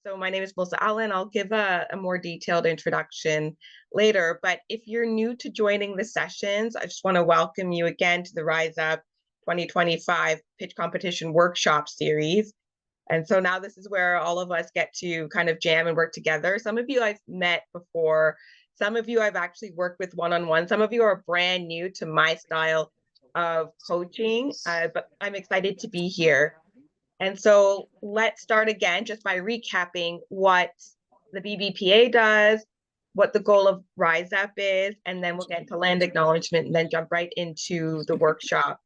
So my name is Melissa Allen. I'll give a more detailed introduction later. But if you're new to joining the sessions, I just want to welcome you again to the Rise Up 2025 Pitch Competition Workshop Series. And so now this is where all of us get to kind of jam and work together. Some of you I've met before. Some of you I've actually worked with one-on-one. Some of you are brand new to my style of coaching, but I'm excited to be here. And so let's start again just by recapping what the BBPA does, what the goal of Rise Up is, and then we'll get into land acknowledgement and then jump right into the workshop.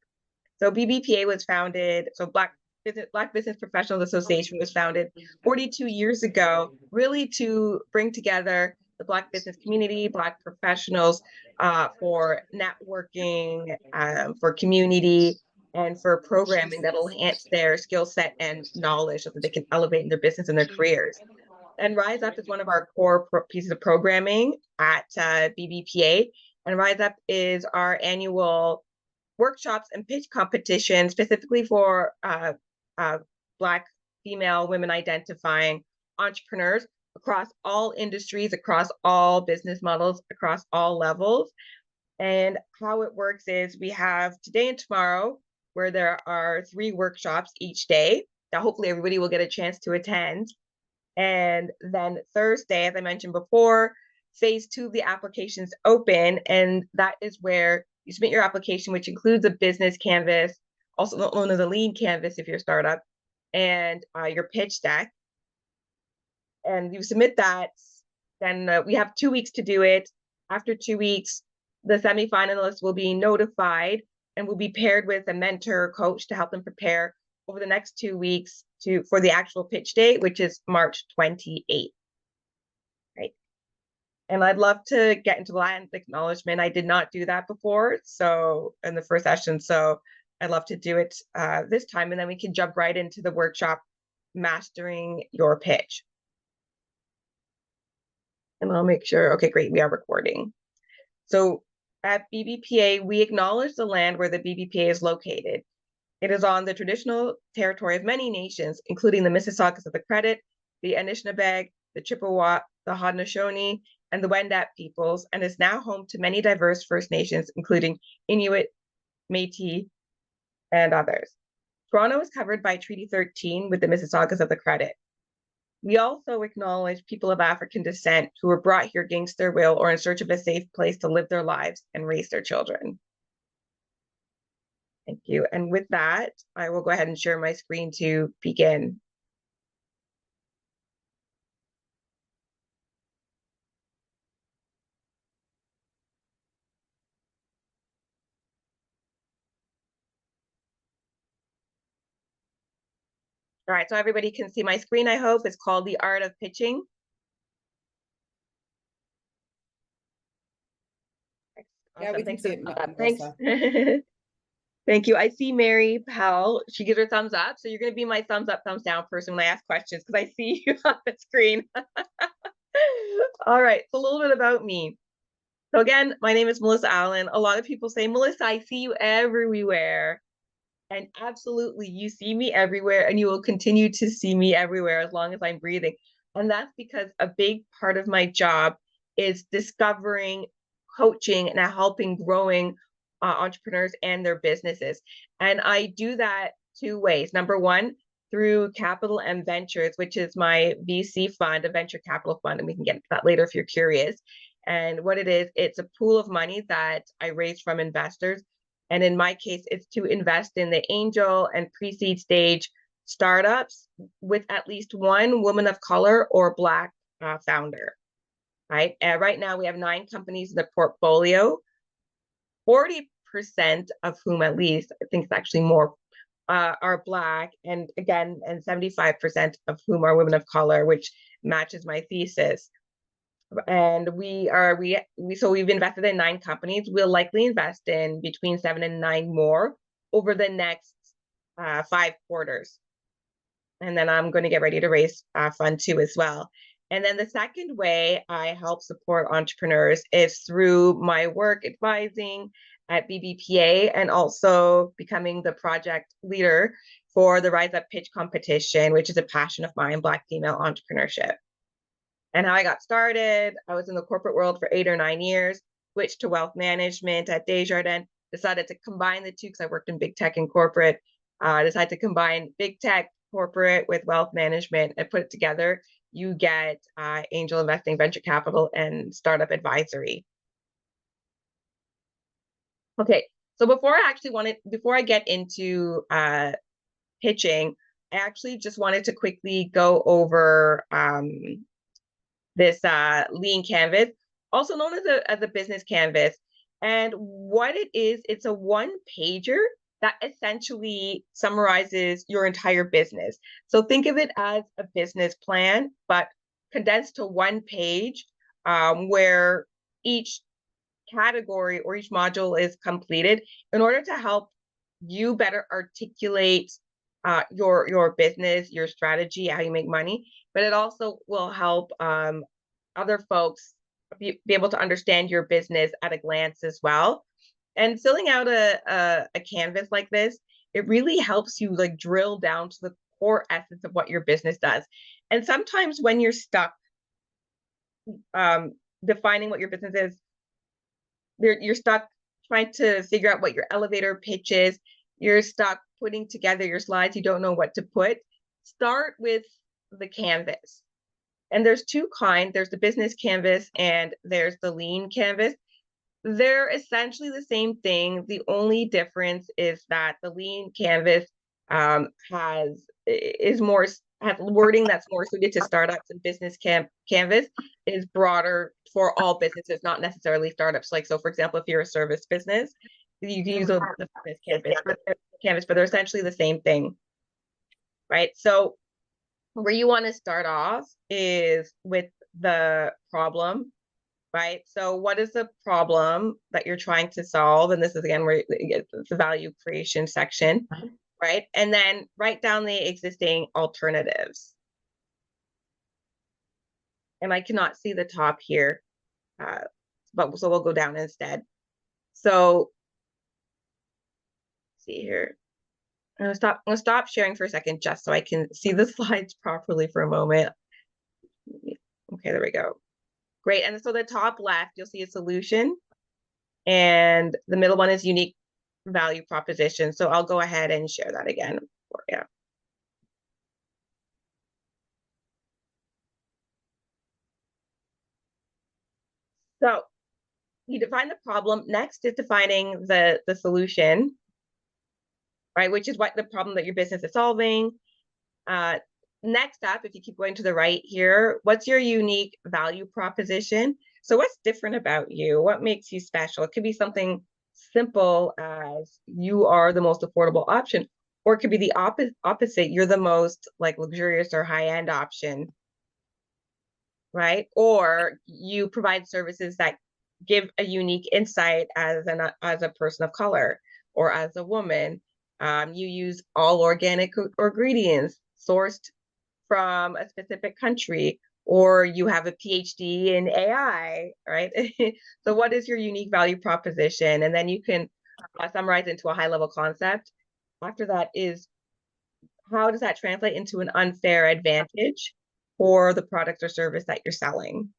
So BBPA was founded, so Black Business Professionals Association was founded 42 years ago, really to bring together the Black business community, Black professionals for networking, for community, and for programming that'll enhance their skill set and knowledge so that they can elevate in their business and their careers. And Rise Up is one of our core pieces of programming at BBPA. And Rise Up is our annual workshops and pitch competition specifically for Black female women identifying entrepreneurs across all industries, across all business models, across all levels. And how it works is we have today and tomorrow, where there are 3 workshops each day that hopefully everybody will get a chance to attend. And then Thursday, as I mentioned before, phase 2 of the applications open, and that is where you submit your application, which includes a business canvas, also known as a lean canvas if you're a startup, and your pitch deck. And you submit that, then we have 2 weeks to do it. After 2 weeks, the semifinalists will be notified and will be paired with a mentor or coach to help them prepare over the next 2 weeks for the actual pitch date, which is March 28th. Right. And I'd love to get into land acknowledgement. I did not do that before, so in the first session. So I'd love to do it this time, and then we can jump right into the workshop, mastering your pitch. And I'll make sure, okay, great, we are recording. So at BBPA, we acknowledge the land where the BBPA is located. It is on the traditional territory of many nations, including the Mississaugas of the Credit, the Anishinaabe, the Chippewa, the Haudenosaunee, and the Wendat peoples, and is now home to many diverse First Nations, including Inuit, Métis, and others. Toronto is covered by Treaty 13 with the Mississaugas of the Credit. We also acknowledge people of African descent who were brought here against their will or in search of a safe place to live their lives and raise their children. Thank you. And with that, I will go ahead and share my screen to begin. All right, so everybody can see my screen, I hope. It's called The Art of Pitching. Yeah, we can see it. Thanks. Thank you. I see Mary Powell. She gives her thumbs up. So you're going to be my thumbs up, thumbs down person when I ask questions because I see you on the screen. All right. So a little bit about me. So again, my name is Melissa Allen. A lot of people say, Melissa, I see you everywhere. And absolutely, you see me everywhere and you will continue to see me everywhere as long as I'm breathing. And that's because a big part of my job is discovering, coaching, and helping growing entrepreneurs and their businesses. And I do that 2 ways. Number one, through Capital M Ventures, which is my VC fund, a venture capital fund, and we can get into that later if you're curious. And what it is, it's a pool of money that I raise from investors. And in my case, it's to invest in the angel and pre-seed stage startups with at least one woman of color or Black founder. Right. Right now, we have 9 companies in the portfolio. 40% of whom, at least, I think it's actually more, are Black, and again, and 75% of whom are women of color, which matches my thesis. And so we've invested in 9 companies. We'll likely invest in between 7 and 9 more over the next 5 quarters. And then I'm going to get ready to raise fund 2 as well. And then the second way I help support entrepreneurs is through my work advising at BBPA, and also becoming the project leader for the Rise Up Pitch competition, which is a passion of mine, Black female entrepreneurship. And how I got started, I was in the corporate world for 8 or 9 years, switched to wealth management at Desjardins, decided to combine the two because I worked in big tech and corporate, decided to combine big tech corporate with wealth management and put it together. You get angel investing, venture capital, and startup advisory. Okay, so before I get into pitching, I actually just wanted to quickly go over this lean canvas, also known as a business canvas. And what it is, it's a one-pager that essentially summarizes your entire business. So think of it as a business plan, but condensed to one page, where each category or each module is completed in order to help you better articulate your business, your strategy, how you make money, but it also will help other folks be able to understand your business at a glance as well. And filling out a canvas like this, it really helps you like drill down to the core essence of what your business does. And sometimes when you're stuck defining what your business is, you're stuck trying to figure out what your elevator pitch is. You're stuck putting together your slides. You don't know what to put. Start with the canvas. And there's two kinds. There's the business canvas and there's the lean canvas. They're essentially the same thing. The only difference is that the lean canvas has wording that's more suited to startups, and business canvas is broader for all businesses, not necessarily startups. Like, so for example, if you're a service business, you can use the business canvas, but they're essentially the same thing, right? So where you want to start off is with the problem, right? So what is the problem that you're trying to solve? And this is again where it's the value creation section, right? And then write down the existing alternatives. And I cannot see the top here, but so we'll go down instead. So see here. I'm gonna stop sharing for a second just so I can see the slides properly for a moment. Okay, there we go. Great. And so the top left, you'll see a solution, and the middle one is unique value proposition. So I'll go ahead and share that again for you. So you define the problem. Next is defining the solution, right? Which is what the problem that your business is solving. Next up, if you keep going to the right here, what's your unique value proposition? So what's different about you? What makes you special? It could be something simple as you are the most affordable option, or it could be the opposite. You're the most like luxurious or high-end option, right? Or you provide services that give a unique insight as a person of color or as a woman. You use all organic ingredients sourced from a specific country, or you have a PhD in AI, right? So what is your unique value proposition? And then you can summarize into a high-level concept. After that is, how does that translate into an unfair advantage for the product or service that you're selling,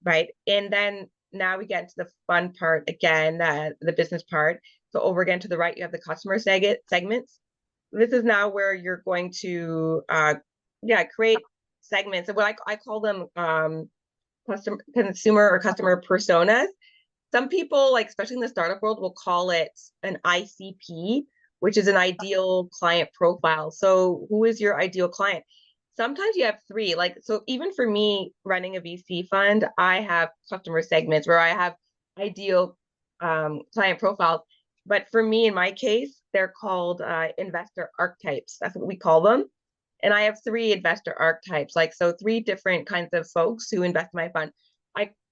right? And then now we get into the fun part again, the business part. So over again to the right, you have the customer segments. This is now where you're going to create segments. And what I call them consumer or customer personas. Some people, like especially in the startup world, will call it an ICP, which is an ideal client profile. So who is your ideal client? Sometimes you have three. Like, so even for me running a VC fund, I have customer segments where I have ideal client profiles. But for me, in my case, they're called investor archetypes. That's what we call them. And I have three investor archetypes, like, so three different kinds of folks who invest in my fund.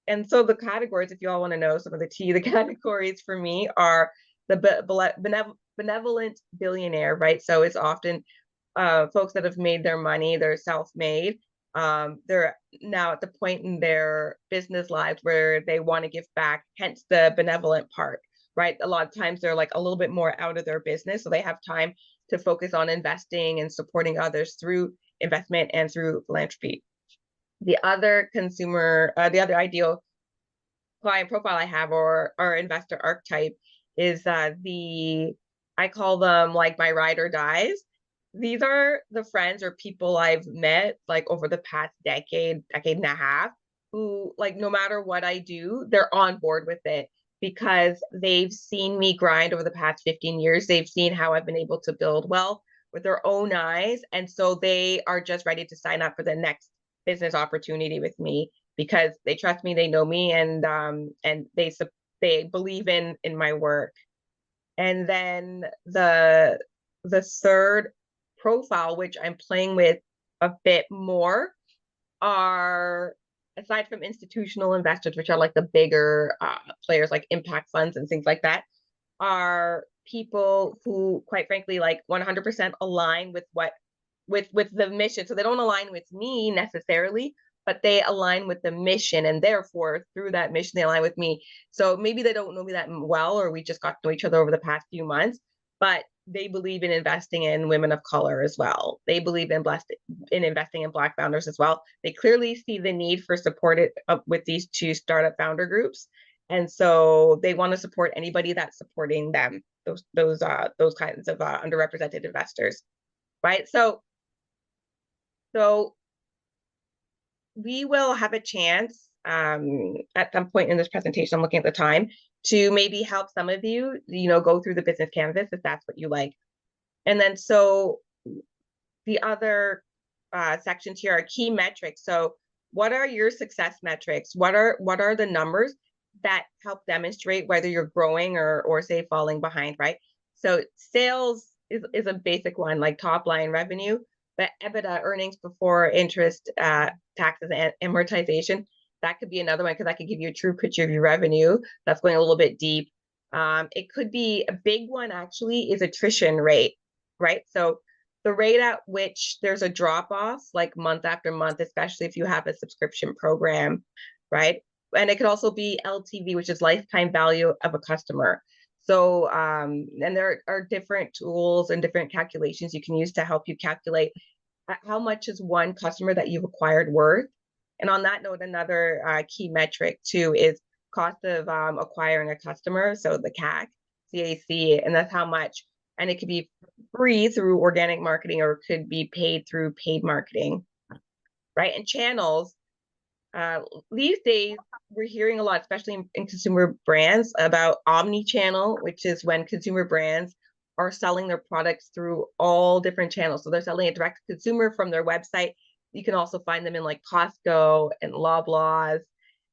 And so the categories, if you all want to know some of the categories for me are the benevolent billionaire, right? So it's often folks that have made their money, they're self-made. They're now at the point in their business lives where they want to give back, hence the benevolent part. right? A lot of times they're like a little bit more out of their business, so they have time to focus on investing and supporting others through investment and through philanthropy. The other the other ideal client profile I have, or investor archetype, is I call them like my ride or dies. These are the friends or people I've met like over the past decade and a half, who like no matter what I do, they're on board with it because they've seen me grind over the past 15 years. They've seen how I've been able to build wealth with their own eyes. And so they are just ready to sign up for the next business opportunity with me because they trust me, they know me, and they believe in my work. And then the third profile, which I'm playing with a bit more, are, aside from institutional investors, which are like the bigger players like impact funds and things like that, are people who, quite frankly, like 100% align with with the mission. So they don't align with me necessarily, but they align with the mission, and therefore through that mission they align with me. So maybe they don't know me that well, or we just got to know each other over the past few months, but they believe in investing in women of color as well. They believe in investing in Black founders as well. They clearly see the need for support with these two startup founder groups, and so they want to support anybody that's supporting them. Those kinds of underrepresented investors, right? So we will have a chance at some point in this presentation, I'm looking at the time, to maybe help some of you, go through the business canvas if that's what you like. And then so the other sections here are key metrics. So what are your success metrics? What are the numbers that help demonstrate whether you're growing or say falling behind, right? So sales is a basic one, like top line revenue, but EBITDA, earnings before interest, taxes, and amortization, that could be another one because that could give you a true picture of your revenue. That's going a little bit deep. It could be a big one actually is attrition rate, right? So the rate at which there's a drop off, like month after month, especially if you have a subscription program, right? And it could also be LTV, which is lifetime value of a customer. So, and there are different tools and different calculations you can use to help you calculate how much is one customer that you've acquired worth. And on that note, another key metric too is cost of acquiring a customer. So the CAC, and that's how much, and it could be free through organic marketing or it could be paid through paid marketing, right? And channels, these days we're hearing a lot, especially in consumer brands, about omni-channel, which is when consumer brands are selling their products through all different channels. So they're selling it direct to consumer from their website. You can also find them in like Costco and Loblaws,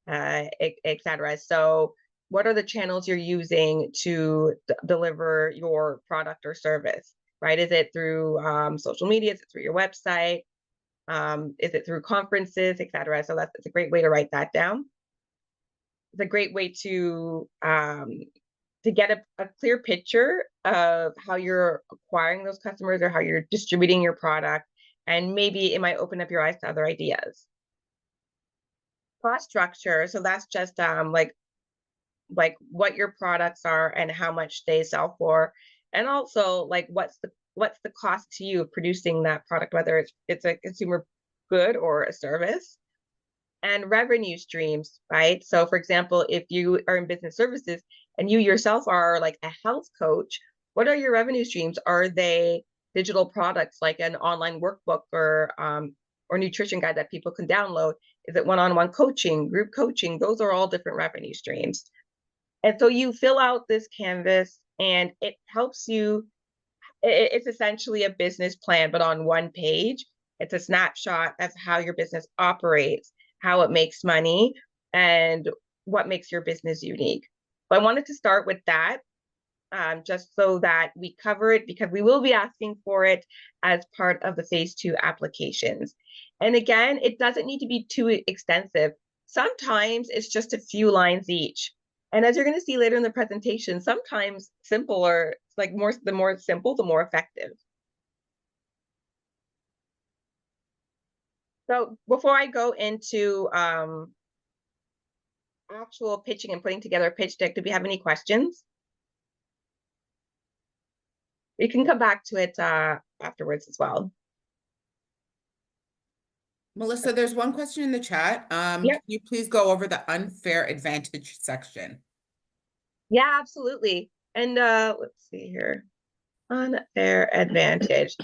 etc. So what are the channels you're using to deliver your product or service, right? Is it through social media? Is it through your website? Is it through conferences, etc.? So that's a great way to write that down. It's a great way to get a clear picture of how you're acquiring those customers or how you're distributing your product, and maybe it might open up your eyes to other ideas. Cost structure, so that's just like what your products are and how much they sell for, and also like what's the cost to you of producing that product, whether it's a consumer good or a service. And revenue streams, right? So for example, if you are in business services and you yourself are like a health coach, what are your revenue streams? Are they digital products like an online workbook or nutrition guide that people can download? Is it one-on-one coaching, group coaching? Those are all different revenue streams. And so you fill out this canvas and it helps you. It's essentially a business plan, but on one page. It's a snapshot of how your business operates, how it makes money, and what makes your business unique. But I wanted to start with that, just so that we cover it, because we will be asking for it as part of the phase 2 applications. And again, it doesn't need to be too extensive. Sometimes it's just a few lines each. And as you're going to see later in the presentation, sometimes simple, or like the more simple, the more effective. So before I go into actual pitching and putting together a pitch deck, do we have any questions? We can come back to it afterwards as well. Melissa, there's one question in the chat. Yeah. Can you please go over the unfair advantage section? Yeah, absolutely. And let's see here. Unfair advantage,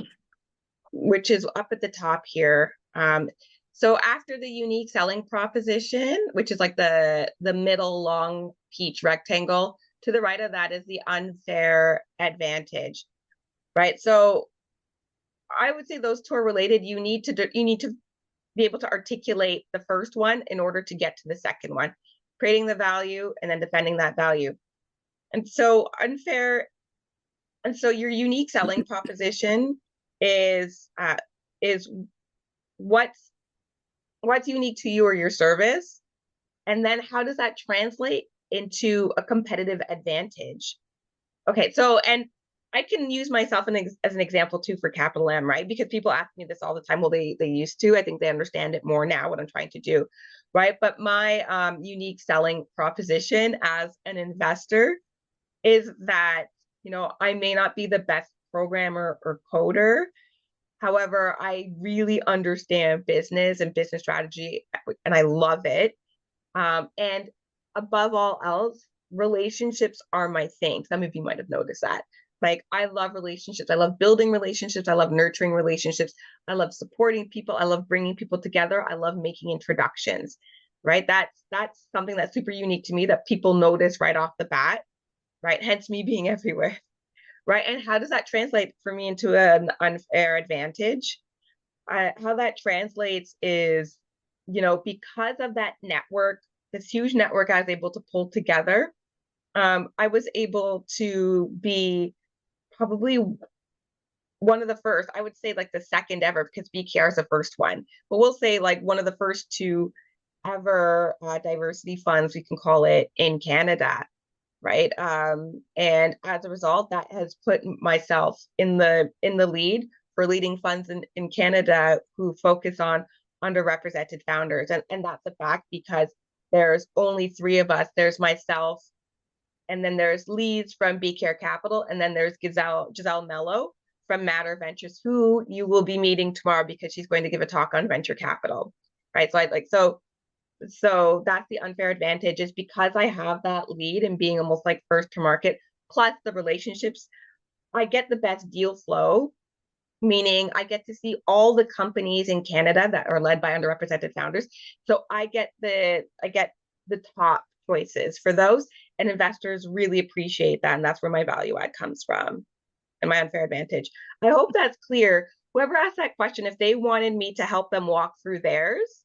which is up at the top here. So after the unique selling proposition, which is like the middle long peach rectangle, to the right of that is the unfair advantage, right? So I would say those two are related. You need to be able to articulate the first one in order to get to the second one, creating the value and then defending that value. And so your unique selling proposition is what's unique to you or your service, and then how does that translate into a competitive advantage? Okay, so and I can use myself as an example too for Capital M, right? Because people ask me this all the time. Well, they used to. I think they understand it more now, what I'm trying to do, right? But my unique selling proposition as an investor is that, I may not be the best programmer or coder. However, I really understand business and business strategy, and I love it. And above all else, relationships are my thing. Some of you might have noticed that. Like, I love relationships. I love building relationships. I love nurturing relationships. I love supporting people. I love bringing people together. I love making introductions, right? That's something that's super unique to me that people notice right off the bat, right? Hence me being everywhere, right? And how does that translate for me into an unfair advantage? How that translates is, because of that network, this huge network I was able to pull together, I was able to be probably one of the first, I would say like the second ever, because BKR is the first one, but we'll say like one of the first two ever diversity funds, we can call it, in Canada, right? And as a result, that has put myself in the lead for leading funds in Canada who focus on underrepresented founders. And that's a fact because there's only three of us. There's myself, and then there's Lise from BKR Capital, and then there's Giselle Mello from Matter Ventures, who you will be meeting tomorrow because she's going to give a talk on venture capital, right? So that's the unfair advantage, is because I have that lead and being almost like first to market, plus the relationships, I get the best deal flow, meaning I get to see all the companies in Canada that are led by underrepresented founders. So I get the top choices for those, and investors really appreciate that. And that's where my value add comes from and my unfair advantage. I hope that's clear. Whoever asked that question, if they wanted me to help them walk through theirs,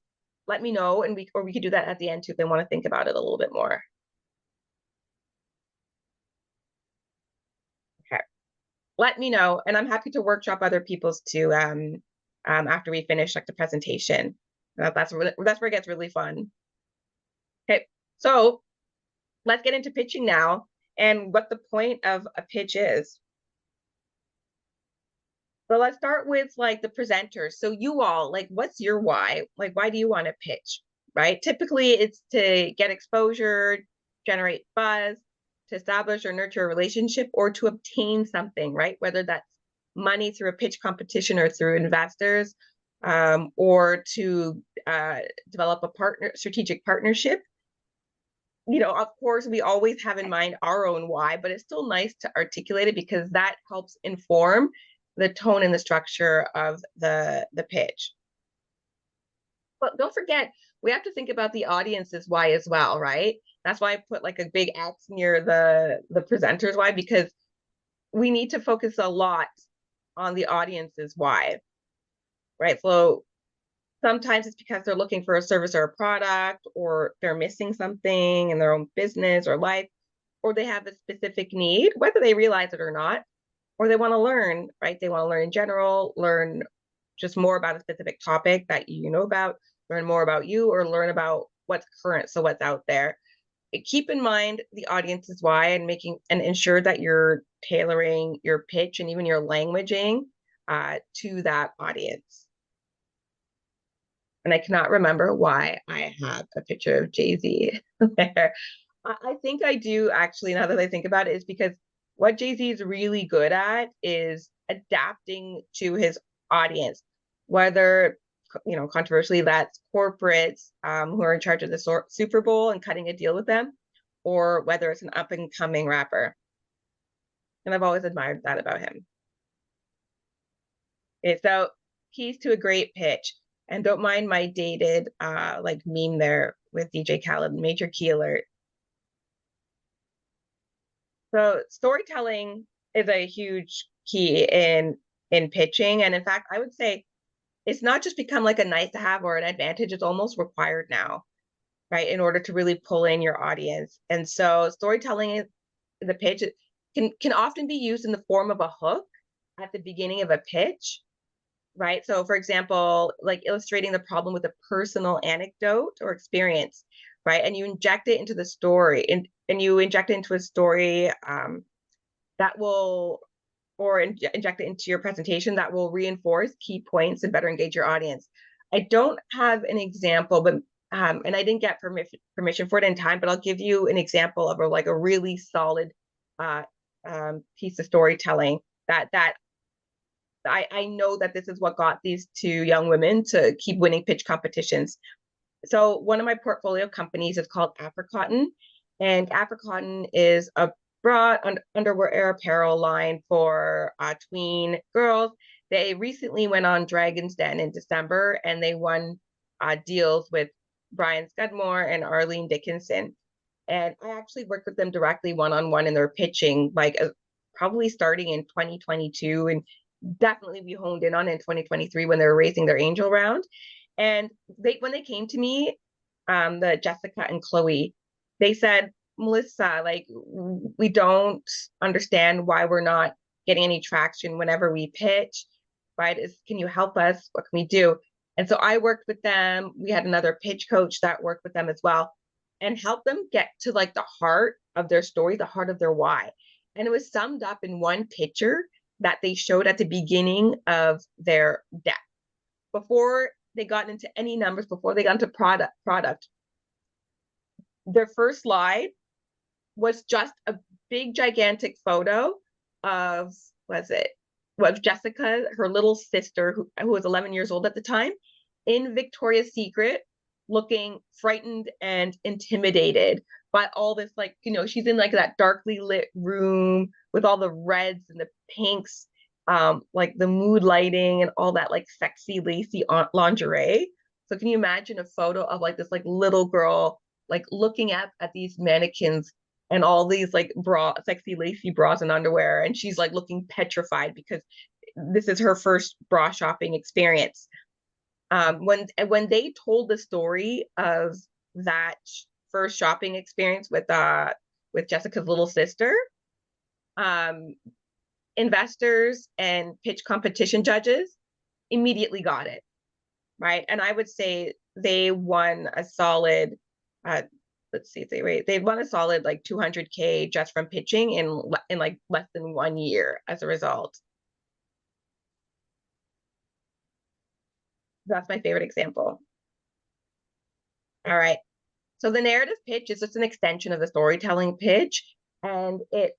let me know, and we could do that at the end too if they want to think about it a little bit more. Okay, let me know, and I'm happy to workshop other people's too. After we finish like the presentation, that's where it gets really fun. Okay, so let's get into pitching now and what the point of a pitch is. So let's start with like the presenters. So you all, like, what's your why? Like, why do you want to pitch, right? Typically it's to get exposure, generate buzz, to establish or nurture a relationship, or to obtain something, right? Whether that's money through a pitch competition or through investors, or to develop a strategic partnership. Of course, we always have in mind our own why, but it's still nice to articulate it because that helps inform the tone and the structure of the pitch. But don't forget, we have to think about the audience's why as well, right? That's why I put like a big X near the presenter's why, because we need to focus a lot on the audience's why, right? So sometimes it's because they're looking for a service or a product, or they're missing something in their own business or life, or they have a specific need, whether they realize it or not, or they want to learn, right? They want to learn in general, learn just more about a specific topic that you know about, learn more about you, or learn about what's current, so what's out there. Keep in mind the audience's why, and ensure that you're tailoring your pitch and even your languaging to that audience. And I cannot remember why I have a picture of Jay-Z there. I think I do actually, now that I think about it, is because what Jay-Z is really good at is adapting to his audience, whether, controversially, that's corporates who are in charge of the Super Bowl and cutting a deal with them, or whether it's an up and coming rapper. And I've always admired that about him. Okay, so keys to a great pitch. And don't mind my dated like meme there with DJ Khaled, major key alert. So storytelling is a huge key in pitching. And in fact, I would say it's not just become like a nice to have or an advantage, it's almost required now, right? In order to really pull in your audience. And so storytelling in the pitch can often be used in the form of a hook at the beginning of a pitch, right? So for example, like illustrating the problem with a personal anecdote or experience, right? And you inject it into the story and you inject it into a story that will, or inject it into your presentation that will reinforce key points and better engage your audience. I don't have an example, but and I didn't get permission for it in time, but I'll give you an example of a really solid piece of storytelling that I know that this is what got these two young women to keep winning pitch competitions. So one of my portfolio companies is called Africotton, and Africotton is a bra underwear apparel line for tween girls. They recently went on Dragon's Den in December, and they won deals with Brian Scudmore and Arlene Dickinson. And I actually worked with them directly one-on-one in their pitching, probably starting in 2022, and definitely we honed in on in 2023 when they were raising their angel round. And when they came to me, the Jessica and Chloe, they said, Melissa, like, we don't understand why we're not getting any traction whenever we pitch, right? Can you help us? What can we do? And so I worked with them. We had another pitch coach that worked with them as well and helped them get to like the heart of their story, the heart of their why. And it was summed up in one picture that they showed at the beginning of their deck. Before they got into any numbers, before they got into product, their first slide was just a big gigantic photo of, was Jessica, her little sister, who was 11 years old at the time, in Victoria's Secret, looking frightened and intimidated by all this, like, she's in like that darkly lit room with all the reds and the pinks, like the mood lighting and all that like sexy lacy lingerie. So can you imagine a photo of like this like little girl like looking at these mannequins and all these like sexy lacy bras and underwear, and she's like looking petrified because this is her first bra shopping experience. When they told the story of that first shopping experience with Jessica's little sister, investors and pitch competition judges immediately got it, right? And I would say they won a solid, let's see if they won a solid like 200K just from pitching in like less than 1 year as a result. That's my favorite example. All right. So the narrative pitch is just an extension of the storytelling pitch, and it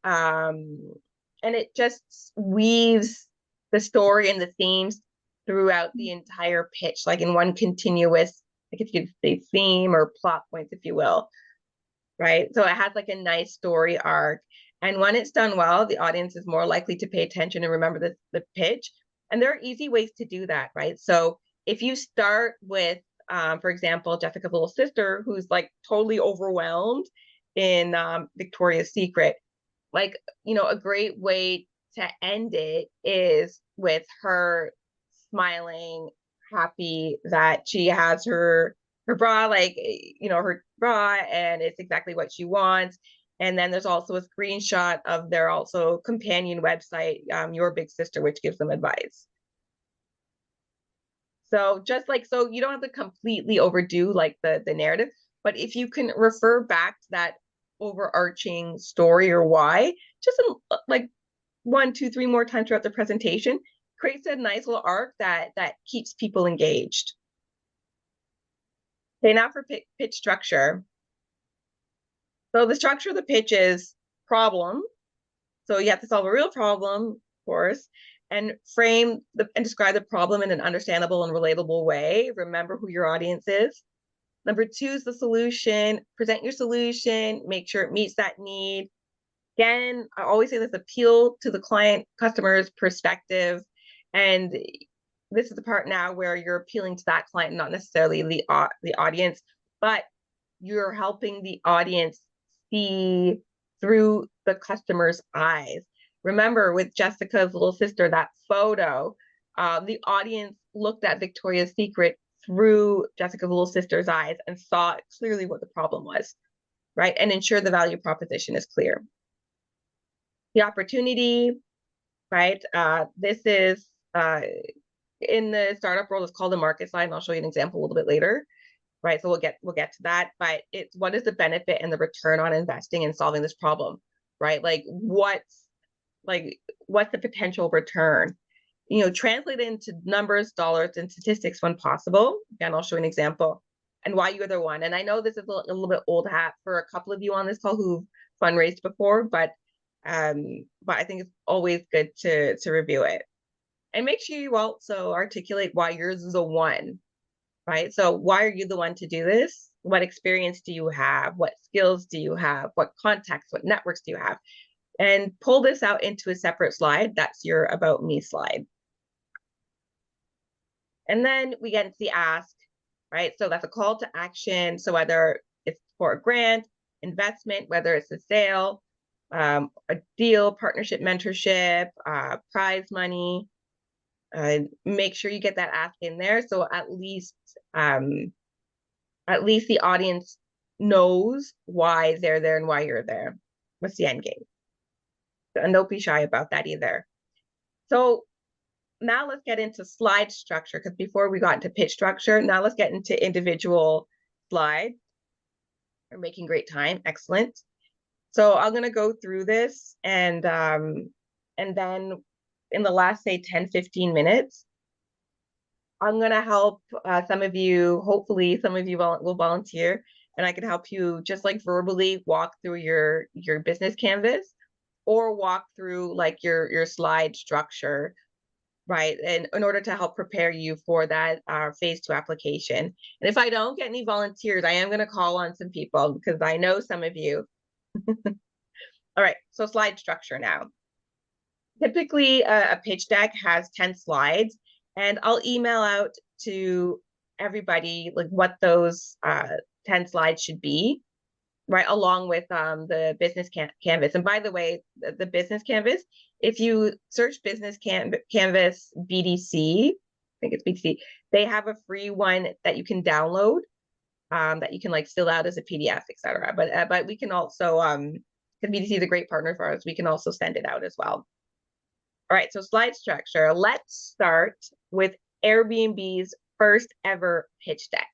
just weaves the story and the themes throughout the entire pitch, like in one continuous, like if you say theme or plot points, if you will, right? So it has like a nice story arc. And when it's done well, the audience is more likely to pay attention and remember the pitch. And there are easy ways to do that, right? So if you start with, for example, Jessica's little sister, who's like totally overwhelmed in Victoria's Secret, like, a great way to end it is with her smiling, happy that she has her bra, like, her bra, and it's exactly what she wants. And then there's also a screenshot of their also companion website, Your Big Sister, which gives them advice. So so you don't have to completely overdo like the narrative, but if you can refer back to that overarching story or why, just like 1, 2, 3 more times throughout the presentation, creates a nice little arc that keeps people engaged. Okay, now for pitch structure. So the structure of the pitch is problem, So you have to solve a real problem, of course, and and describe the problem in an understandable and relatable way. Remember who your audience is. Number two is the solution. Present your solution, make sure it meets that need. Again, I always say this: appeal to the customer's perspective. And this is the part now where you're appealing to that client, not necessarily the audience, but you're helping the audience see through the customer's eyes. Remember with Jessica's little sister, that photo, the audience looked at Victoria's Secret through Jessica's little sister's eyes and saw clearly what the problem was, right? And ensure the value proposition is clear. The opportunity, right? This is in the startup world, it's called a market slide, and I'll show you an example a little bit later, right? So we'll get to that, but it's what is the benefit and the return on investing in solving this problem, right? Like what's the potential return? Translate it into numbers, dollars, and statistics when possible. Again, I'll show you an example and why you're the one. And I know this is a little bit old hat for a couple of you on this call who've fundraised before, but I think it's always good to review it. And make sure you also articulate why you're the one, right? So why are you the one to do this? What experience do you have? What skills do you have? What contacts, what networks do you have? And pull this out into a separate slide. That's your About Me slide. And then we get into the ask, right? So that's a call to action. So whether it's for a grant, investment, whether it's a sale, a deal, partnership, mentorship, prize money, make sure you get that ask in there. So at least the audience knows why they're there and why you're there. What's the end game? And don't be shy about that either. So now let's get into slide structure, because before we got into pitch structure, now let's get into individual slides. We're making great time. Excellent. So I'm going to go through this and then in the last, say, 10, 15 minutes, I'm going to help some of you, hopefully some of you will volunteer, and I can help you just like verbally walk through your business canvas or walk through like your slide structure, right? And in order to help prepare you for that phase 2 application. And if I don't get any volunteers, I am going to call on some people because I know some of you. All right, so slide structure now. Typically, a pitch deck has 10 slides, and I'll email out to everybody like what those 10 slides should be, right, along with the business canvas. And by the way, the business canvas, if you search business canvas BDC, I think it's BDC, they have a free one that you can download, that you can like fill out as a PDF, etc. But we can also, because BDC is a great partner for us, we can also send it out as well. All right, so slide structure. Let's start with Airbnb's first ever pitch deck,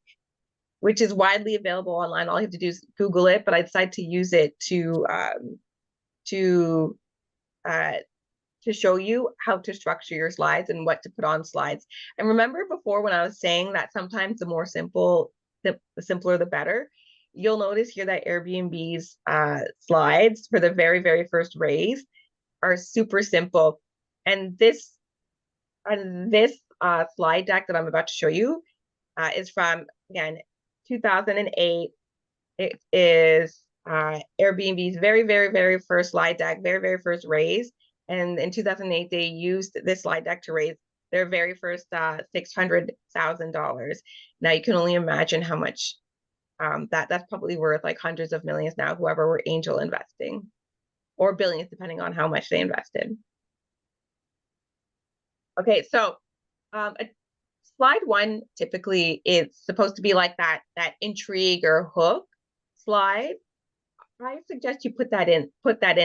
which is widely available online. All you have to do is Google it, but I decided to use it to show you how to structure your slides and what to put on slides. And remember before when I was saying that sometimes the simpler the better. You'll notice here that Airbnb's slides for the very, very first raise are super simple. And this slide deck that I'm about to show you is from, again, 2008. It is Airbnb's very, very, very first slide deck, very, very first raise. And in 2008, they used this slide deck to raise their very first $600,000. Now you can only imagine how much that's probably worth, like hundreds of millions now, whoever were angel investing, or billions, depending on how much they invested. Okay, so slide 1 typically is supposed to be like that intrigue or hook slide. I suggest you put that in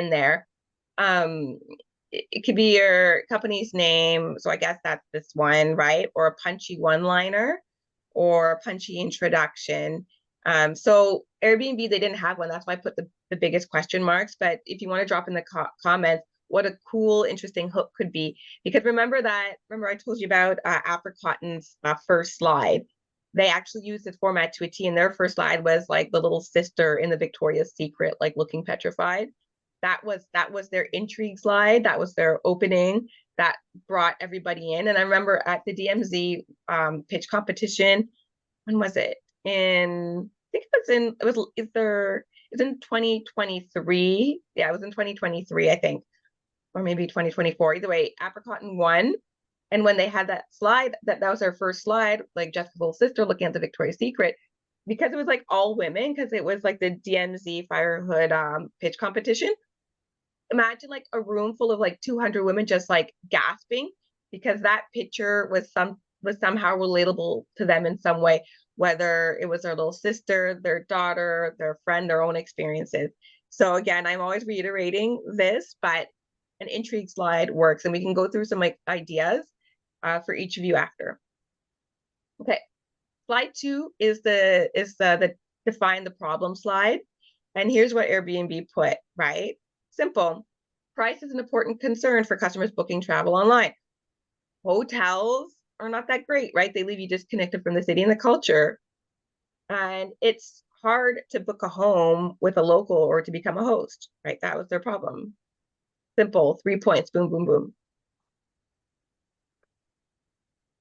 there. It could be your company's name, so I guess that's this one, right? Or a punchy one-liner or a punchy introduction. So Airbnb, they didn't have one. That's why I put the biggest question marks. But if you want to drop in the comments what a cool, interesting hook could be, because remember I told you about Apricotton's first slide. They actually used this format to a T, and their first slide was like the little sister in the Victoria's Secret, like looking petrified. that was their intrigue slide. That was their opening that brought everybody in. And I remember at the DMZ pitch competition, when was it? I think it's in 2023. Yeah, it was in 2023, I think, or maybe 2024. Either way, Apricot won. And when they had that slide, that was their first slide, like Jessica's little sister looking at the Victoria's Secret, because it was like all women, because it was like the DMZ Firehood pitch competition. Imagine like a room full of like 200 women just like gasping because that picture was somehow relatable to them in some way, whether it was their little sister, their daughter, their friend, their own experiences. So again, I'm always reiterating this, but an intrigue slide works, and we can go through some like ideas for each of you after. Okay, slide 2 is the define the problem slide, and here's what Airbnb put, right? Simple. Price is an important concern for customers booking travel online. Hotels are not that great, right? They leave you disconnected from the city and the culture. And it's hard to book a home with a local or to become a host, right? That was their problem. Simple, 3 points, boom, boom, boom.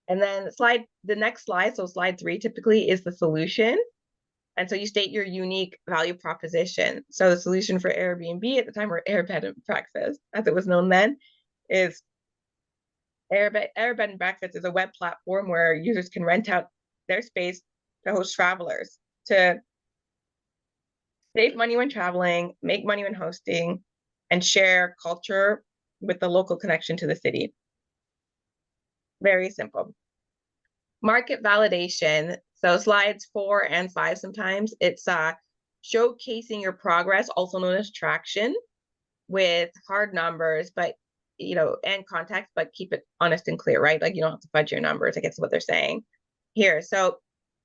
And then the next slide, so slide 3 typically is the solution. And so you state your unique value proposition. So the solution for Airbnb at the time, or Airbed and Breakfast, as it was known then, is Airbed and Breakfast is a web platform where users can rent out their space to host travelers, to save money when traveling, make money when hosting, and share culture with the local connection to the city. Very simple. Market validation. So slides 4 and 5, sometimes it's showcasing your progress, also known as traction, with hard numbers, but and context, but keep it honest and clear, right? Like you don't have to fudge your numbers, I guess is what they're saying here. So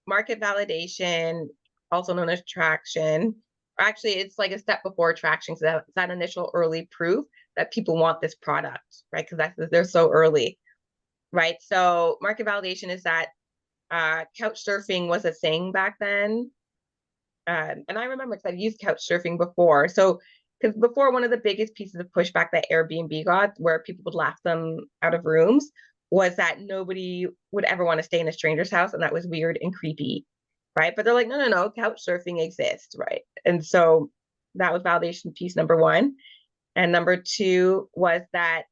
market validation, also known as traction. Actually, it's like a step before traction. So that's that initial early proof that people want this product, right? Because they're so early, right? So market validation is that couch surfing was a thing back then. And I remember because I've used couch surfing before. So, because before, one of the biggest pieces of pushback that Airbnb got, where people would laugh them out of rooms, was that nobody would ever want to stay in a stranger's house, and that was weird and creepy, right? But they're like, no, no, no, couch surfing exists, right? And so that was validation piece number 1. And number 2 was that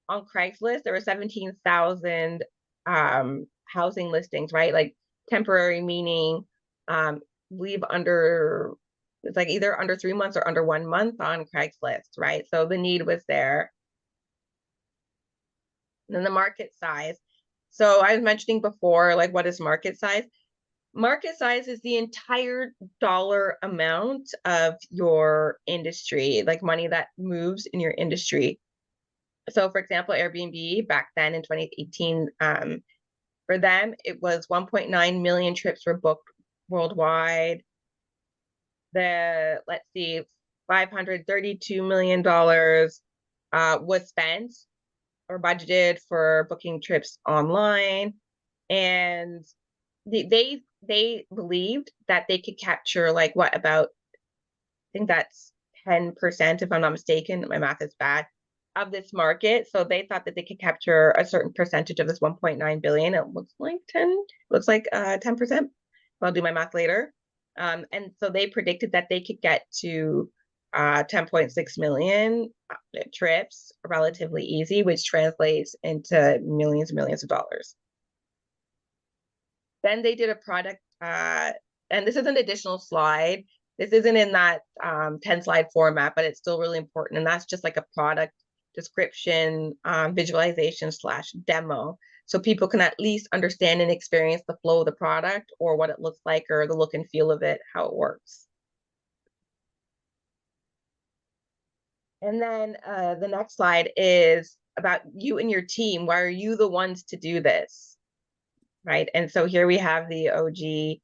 on Craigslist, there were 17,000 housing listings, right? Like temporary meaning leave under, it's like either under 3 months or under 1 month on Craigslist, right? So the need was there. And then the market size. So I was mentioning before, like, what is market size? Market size is the entire dollar amount of your industry, like money that moves in your industry. So for example, Airbnb back then in 2018, for them, it was 1.9 million trips were booked worldwide. Let's see, $532 million was spent or budgeted for booking trips online. And they believed that they could capture like about, I think that's 10%, if I'm not mistaken, my math is bad, of this market. So they thought that they could capture a certain percentage of this 1.9 billion. It looks like 10%. I'll do my math later. And so they predicted that they could get to 10.6 million trips relatively easy, which translates into millions and millions of dollars. Then they did a product, and this is an additional slide. This isn't in that 10 slide format, but it's still really important. And that's just like a product description, visualization / demo. So people can at least understand and experience the flow of the product, or what it looks like, or the look and feel of it, how it works. And then the next slide is about you and your team. Why are you the ones to do this? Right. And so here we have the OG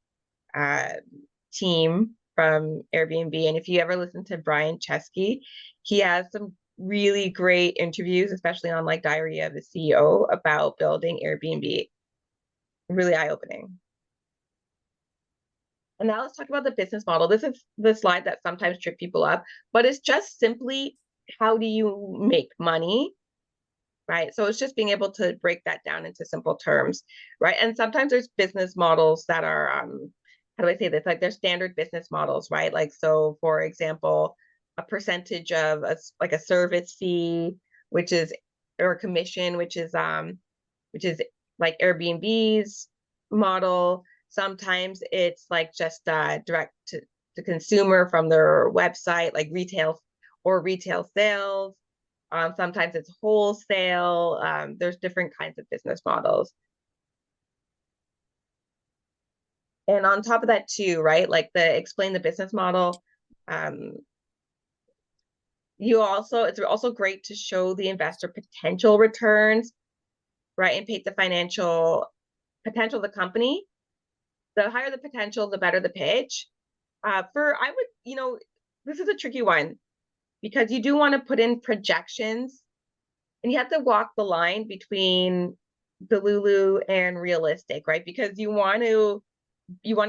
team from Airbnb. And if you ever listen to Brian Chesky, he has some really great interviews, especially on like Diary of a CEO, about building Airbnb. Really eye-opening. And now let's talk about the business model. This is the slide that sometimes trip people up, but it's just simply how do you make money, right? So it's just being able to break that down into simple terms, right? And sometimes there's business models that are, how do I say this? Like there's standard business models, right? Like, so for example, a percentage of like a service fee, which is, or a commission, which is like Airbnb's model. Sometimes it's like just direct to consumer from their website, like retail sales. Sometimes it's wholesale. There's different kinds of business models. And on top of that too, right? Like the explain the business model. Um, it's also great to show the investor potential returns, right? And paint the financial potential of the company. The higher the potential, the better the pitch. I would, this is a tricky one because you do want to put in projections and you have to walk the line between Delulu and realistic, right? Because you want to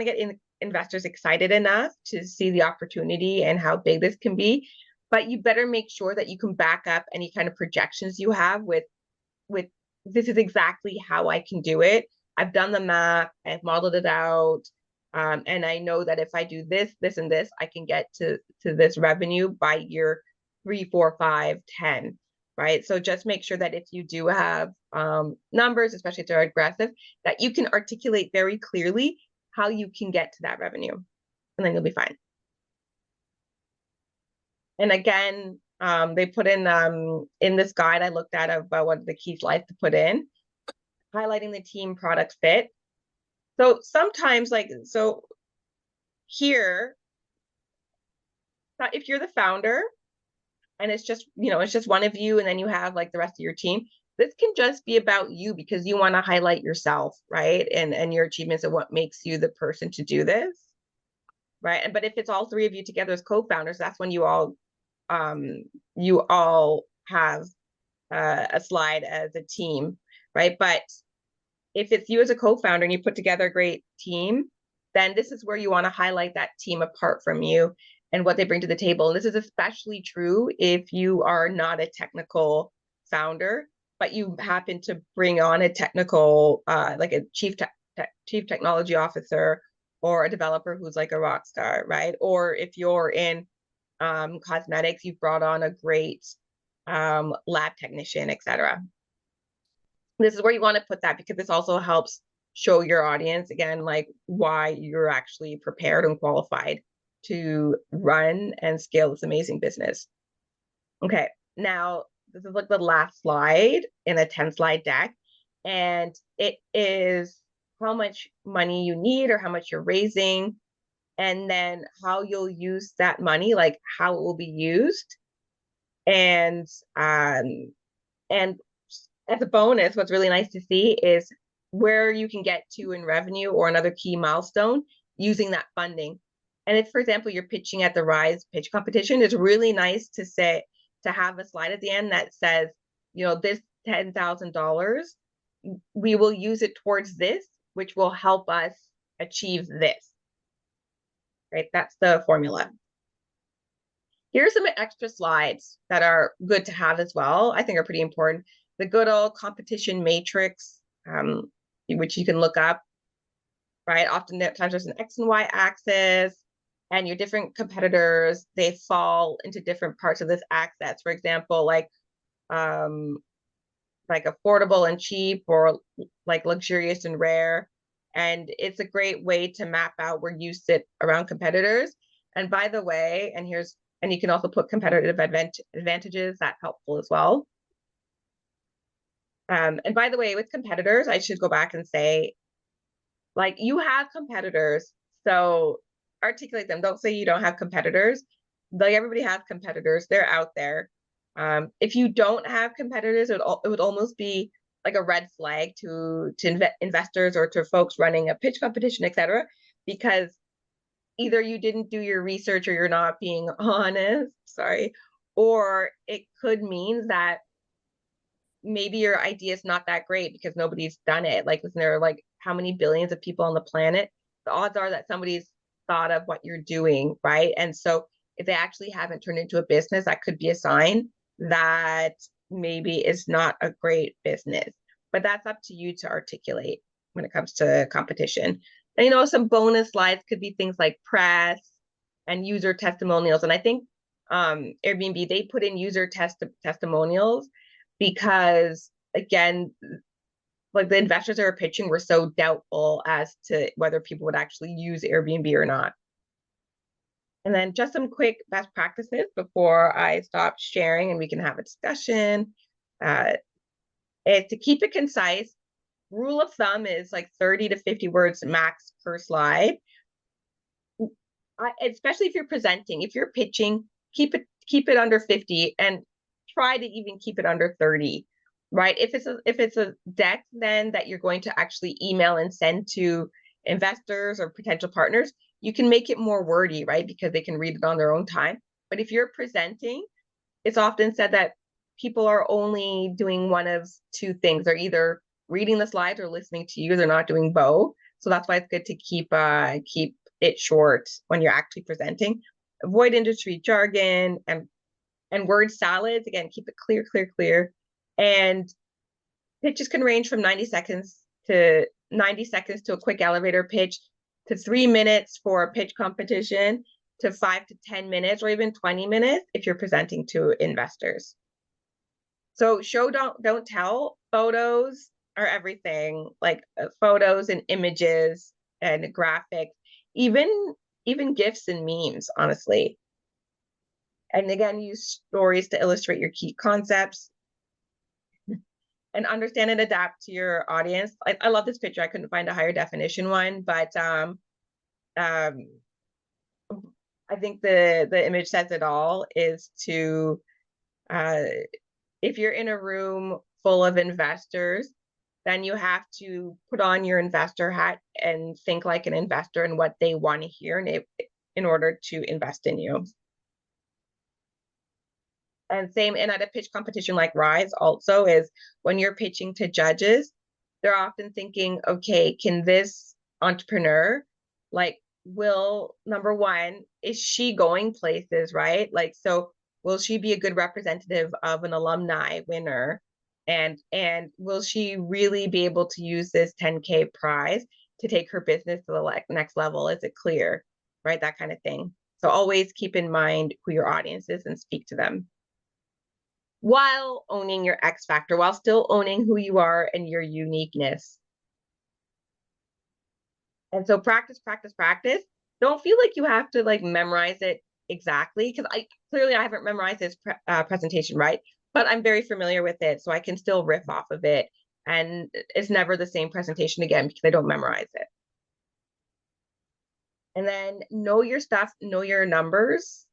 get investors excited enough to see the opportunity and how big this can be, but you better make sure that you can back up any kind of projections you have with this is exactly how I can do it. I've done the math, I've modeled it out, and I know that if I do this, this, and this, I can get to this revenue by year 3, 4, 5, 10. Right. So just make sure that if you do have numbers, especially if they're aggressive, that you can articulate very clearly how you can get to that revenue, and then you'll be fine. And again, they put in this guide I looked at about what the key slides to put in, highlighting the team product fit. So sometimes here, if you're the founder and it's just one of you and then you have like the rest of your team, this can just be about you because you want to highlight yourself, right? And your achievements and what makes you the person to do this, right? But if it's all three of you together as co-founders, that's when you all have a slide as a team, right? But if it's you as a co-founder and you put together a great team, then this is where you want to highlight that team apart from you and what they bring to the table. And this is especially true if you are not a technical founder, but you happen to bring on a technical, like a chief technology officer or a developer who's like a rock star, right? Or if you're in cosmetics, you've brought on a great lab technician, etc. This is where you want to put that because this also helps show your audience again, like why you're actually prepared and qualified to run and scale this amazing business. Okay, now this is like the last slide in a 10-slide deck, and it is how much money you need or how much you're raising, and then how you'll use that money, like how it will be used. And as a bonus, what's really nice to see is where you can get to in revenue or another key milestone using that funding. And if, for example, you're pitching at the Rise pitch competition, it's really nice to have a slide at the end that says, this $10,000, we will use it towards this, which will help us achieve this. Right? That's the formula. Here's some extra slides that are good to have as well. I think are pretty important. The good old competition matrix, which you can look up, right? Oftentimes there's an X and Y axis, and your different competitors, they fall into different parts of this axis. For example, like affordable and cheap, or like luxurious and rare. And it's a great way to map out where you sit around competitors. And by the way, and you can also put competitive advantages, that's helpful as well. And by the way, with competitors, I should go back and say, like, you have competitors, so articulate them. Don't say you don't have competitors. Like, everybody has competitors. They're out there. If you don't have competitors, it would almost be like a red flag to investors or to folks running a pitch competition, etc., because either you didn't do your research or you're not being honest, sorry, or it could mean that maybe your idea is not that great because nobody's done it. Like, listen, there are like how many billions of people on the planet? The odds are that somebody's thought of what you're doing, right? And so if they actually haven't turned into a business, that could be a sign that maybe it's not a great business. But that's up to you to articulate when it comes to competition. And some bonus slides could be things like press and user testimonials. And I think Airbnb, they put in user testimonials because, again, like the investors that are pitching were so doubtful as to whether people would actually use Airbnb or not. And then just some quick best practices before I stop sharing and we can have a discussion. Is to keep it concise. Rule of thumb is like 30 to 50 words max per slide. Especially if you're presenting, if you're pitching, keep it under 50 and try to even keep it under 30, right? If it's a deck then that you're going to actually email and send to investors or potential partners, you can make it more wordy, right? Because they can read it on their own time. But if you're presenting, it's often said that people are only doing one of two things. They're either reading the slides or listening to you. They're not doing both. So that's why it's good to keep it short when you're actually presenting. Avoid industry jargon and word salads. Again, keep it clear. And pitches can range from 90 seconds to a quick elevator pitch, to 3 minutes for a pitch competition, to 5 to 10 minutes, or even 20 minutes if you're presenting to investors. So show, don't tell. Photos are everything, like photos and images and graphics, even GIFs and memes, honestly. And again, use stories to illustrate your key concepts and understand and adapt to your audience. I love this picture. I couldn't find a higher definition one, but I think the image says it all, is to if you're in a room full of investors, then you have to put on your investor hat and think like an investor and what they want to hear in order to invest in you. And same, and at a pitch competition like Rise also, is when you're pitching to judges, they're often thinking, okay, can this entrepreneur, like, number one, is she going places, right? Like, so will she be a good representative of an alumni winner? And will she really be able to use this 10K prize to take her business to the next level? Is it clear, right? That kind of thing. So always keep in mind who your audience is and speak to them, while owning your X factor, while still owning who you are and your uniqueness. And so practice. Don't feel like you have to like memorize it exactly, because I haven't memorized this presentation, right? But I'm very familiar with it, so I can still riff off of it. And it's never the same presentation again because I don't memorize it. And then know your stuff, know your numbers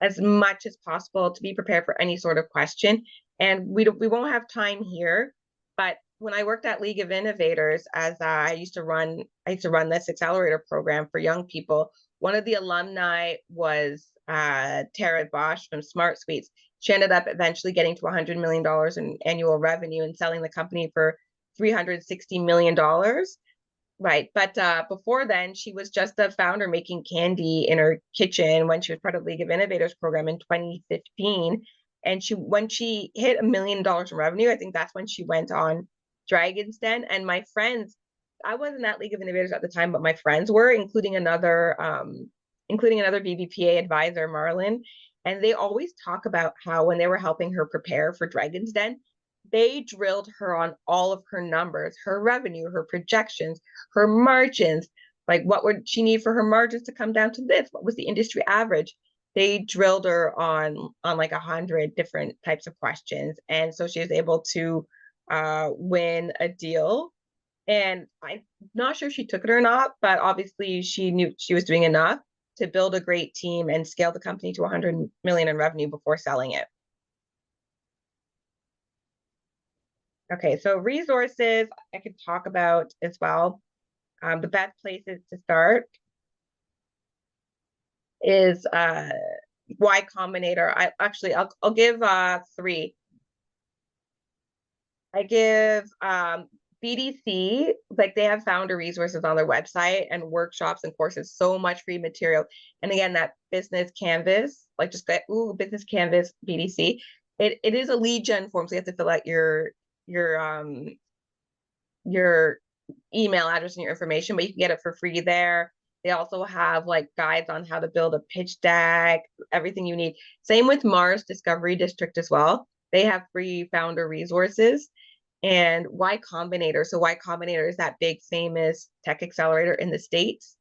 as much as possible to be prepared for any sort of question. And we won't have time here, but when I worked at League of Innovators, as I used to run this accelerator program for young people. One of the alumni was Tara Bosch from Smart Suites. She ended up eventually getting to $100 million in annual revenue and selling the company for $360 million. Right. But before then, she was just a founder making candy in her kitchen when she was part of League of Innovators program in 2015. And when she hit $1 million in revenue, I think that's when she went on Dragon's Den. And my friends, I wasn't at League of Innovators at the time, but my friends were, including another BBPA advisor, Marlon. And they always talk about how when they were helping her prepare for Dragon's Den, they drilled her on all of her numbers, her revenue, her projections, her margins. Like, what would she need for her margins to come down to this? What was the industry average? They drilled her on like 100 different types of questions. And so she was able to win a deal. And I'm not sure she took it or not, but obviously she knew she was doing enough to build a great team and scale the company to 100 million in revenue before selling it. Okay, so resources I could talk about as well. The best places to start is Y Combinator. I'll give 3. I give BDC, like they have founder resources on their website and workshops and courses, so much free material. And again, that business canvas, like just that, ooh, business canvas BDC, it is a lead gen form. So you have to fill out your your email address and your information, but you can get it for free there. They also have like guides on how to build a pitch deck, everything you need. Same with Mars Discovery District as well. They have free founder resources. And Y Combinator. So Y Combinator is that big famous tech accelerator in the States.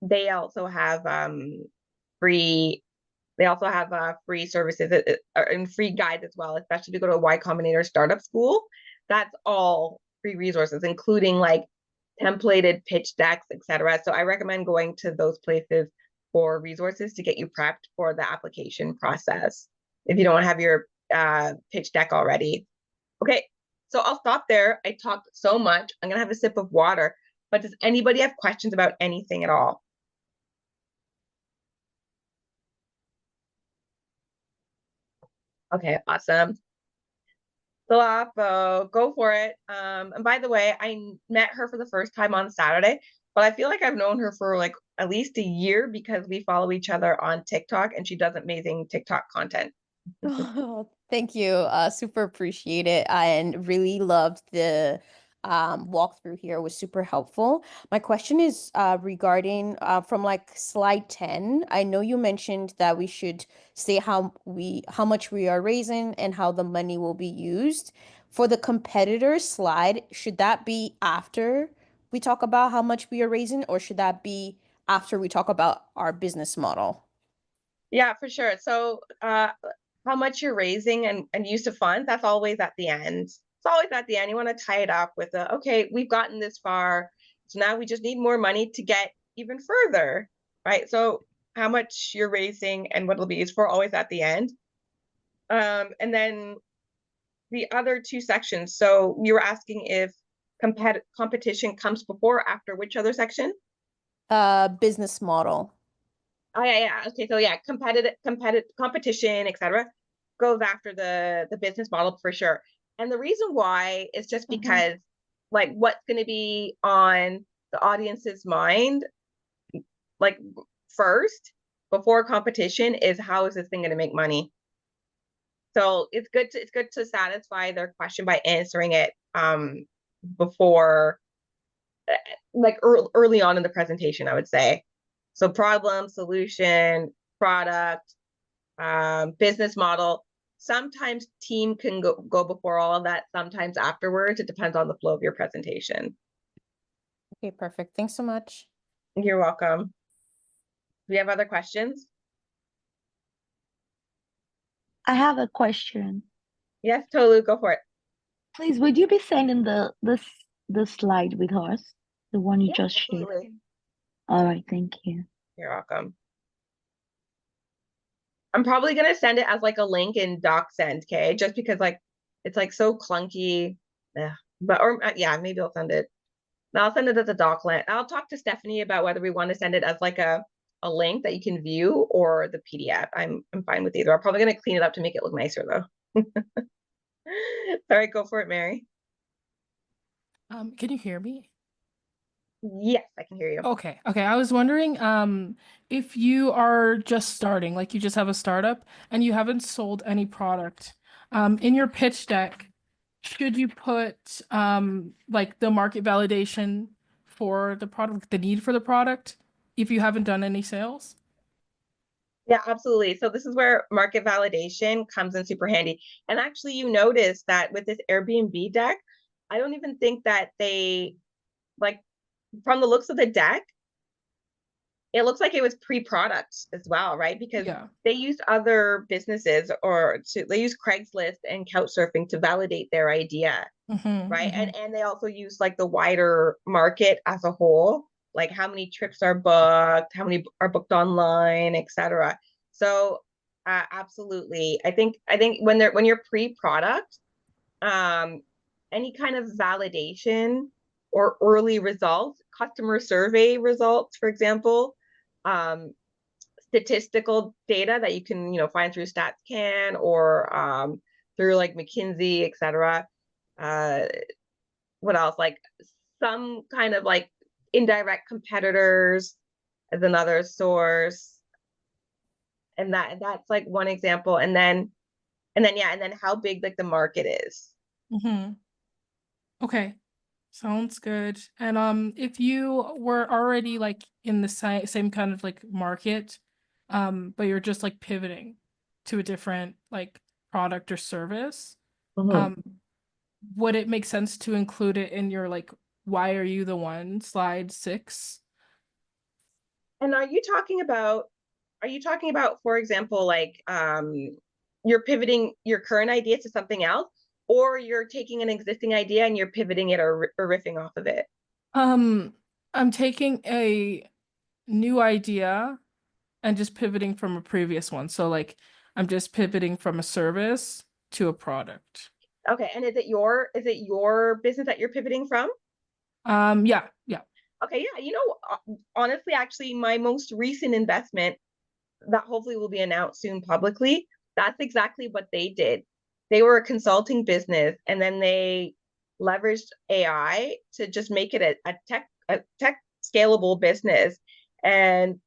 They also have free they also have free services and free guides as well, especially if you go to a Y Combinator startup school. That's all free resources, including like templated pitch decks, etc. So I recommend going to those places for resources to get you prepped for the application process if you don't have your pitch deck already. Okay, so I'll stop there. I talked so much. I'm gonna have a sip of water. But does anybody have questions about anything at all? Okay, awesome. Salafo, go for it. And by the way, I met her for the first time on Saturday, but I feel like I've known her for like at least a year because we follow each other on TikTok and she does amazing TikTok content. Oh, thank you. Super appreciate it and really loved the walkthrough here. It was super helpful. My question is regarding from like slide 10. I know you mentioned that we should say how much we are raising and how the money will be used. For the competitor slide, should that be after we talk about how much we are raising, or should that be after we talk about our business model? Yeah, for sure. So how much you're raising and use of funds, that's always at the end. It's always at the end. You want to tie it up with a, okay, we've gotten this far. So now we just need more money to get even further, right? So how much you're raising and what it'll be used for, always at the end. And then the other two sections. So you were asking if competition comes before or after which other section? Business model. Oh yeah. Okay, so yeah, competitive competition, etc., goes after the business model for sure. And the reason why is just because like what's going to be on the audience's mind, like first before competition, is how is this thing going to make money? So it's good to satisfy their question by answering it before like early on in the presentation, I would say. So problem, solution, product, business model. Sometimes team can go before all of that, sometimes afterwards. It depends on the flow of your presentation. Okay, perfect. Thanks so much. You're welcome. Do we have other questions? I have a question. Yes, Tolu, go for it. Please, would you be sending the slide with us? The one you Yeah, just shared? absolutely. All right, thank you. You're welcome. I'm probably gonna send it as like a link in DocSend, okay? Just because like it's like so clunky. Yeah. But or yeah, maybe I'll send it. No, I'll send it as a doc link. I'll talk to Stephanie about whether we want to send it as like a link that you can view or the PDF. I'm fine with either. I'm probably gonna clean it up to make it look nicer though. All right, go for it, Mary. Can you hear me? Yes, I can hear you. Okay. I was wondering, if you are just starting, like you just have a startup and you haven't sold any product, in your pitch deck, should you put like the market validation for the product, the need for the product, if you haven't done any sales? Yeah, absolutely. So this is where market validation comes in super handy. And actually, you notice that with this Airbnb deck, I don't even think that they like from the looks of the deck, it looks like it was pre-product as well, right? Because Yeah. they used other businesses they use Craigslist and Couchsurfing to validate their idea, right? And they also use like the wider market as a whole, like how many trips are booked, how many are booked online, etc. So absolutely, I think when you're pre-product, any kind of validation or early results, customer survey results, for example, statistical data that you can, find through StatsCan or through like McKinsey, etc. What else? Like some kind of like indirect competitors as another source. And that's like one example. And then how big like the market is. Mm-hmm. Okay. Sounds good. And if you were already like in the same kind of like market, but you're just like pivoting to a different like product or service, Mhm. would it make sense to include it in your like why are you the one slide 6? And are you talking about, for example, like you're pivoting your current idea to something else, or you're taking an existing idea and you're pivoting it or riffing off of it? I'm taking a new idea and just pivoting from a previous one. So like I'm just pivoting from a service to a product. Okay, and is it your business that you're pivoting from? Yeah. Okay, yeah, honestly, actually, my most recent investment that hopefully will be announced soon publicly, that's exactly what they did. They were a consulting business, and then they leveraged AI to just make it a tech scalable business, and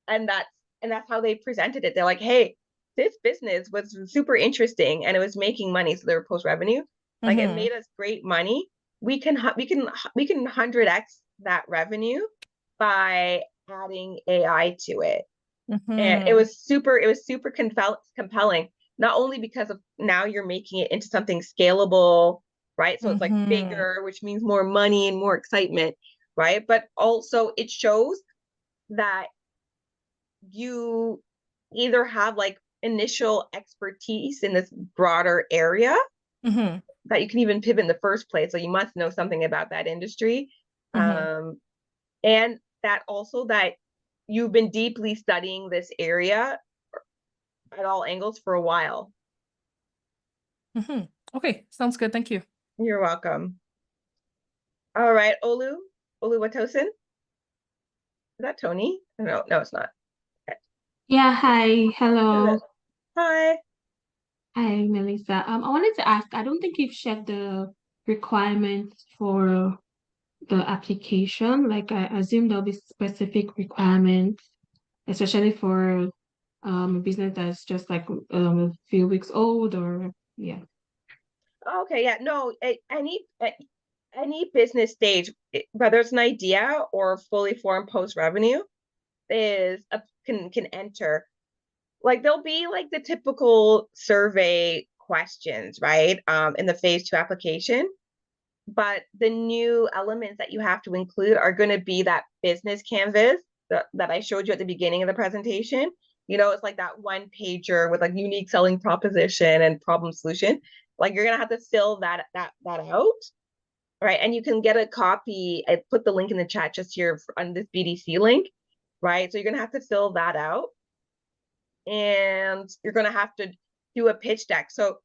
and that's that's how they presented it. They're like, hey, this business was super interesting, and it was making money, so they were post revenue. Like it Mm-hmm. made us great money. We can 100x that revenue by adding AI to it. And Mm-hmm. it was super compelling, not only because of now you're making it into something scalable, right? So it's like Mm-hmm. bigger, which means more money and more excitement, right? But also it shows that you either have like initial expertise in this broader area Mm-hmm. that you can even pivot in the first place. So you must know something about that industry. Mm-hmm. And that also that you've been deeply studying this area at all angles for a while. Mm-hmm. Okay, sounds good. Thank you. You're welcome. All right, Oluwatosin. Is that Tony? No, it's not. Okay. Yeah, hi. Hello. Hi. Hi, Melissa. I wanted to ask, I don't think you've shared the requirements for the application. Like, I assume there'll be specific requirements, especially for a business that's just like a few weeks old or yeah. Okay, yeah, no, any business stage, whether it's an idea or fully formed post revenue, can enter. Like there'll be like the typical survey questions, right? In the phase 2 application. But the new elements that you have to include are going to be that business canvas that I showed you at the beginning of the presentation. It's like that one pager with like unique selling proposition and problem solution. Like you're gonna have to fill that out, right? And you can get a copy. I put the link in the chat just here on this BDC link, right? So you're gonna have to fill that out, and you're gonna have to do a pitch deck. So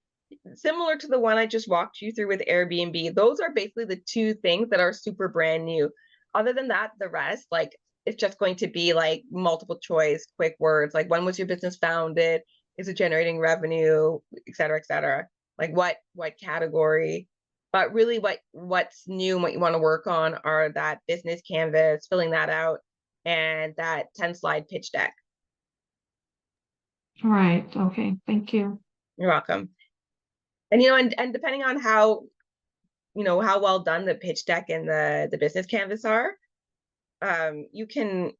similar to the one I just walked you through with Airbnb, those are basically the two things that are super brand new. Other than that, the rest, like, it's just going to be like multiple choice, quick words, like when was your business founded? Is it generating revenue, et cetera, et cetera? Like what category? But really what's new and what you want to work on are that business canvas, filling that out, and that 10-slide pitch deck. All right. Okay. Thank you. You're welcome. And depending on how well done the pitch deck and the business canvas are, you can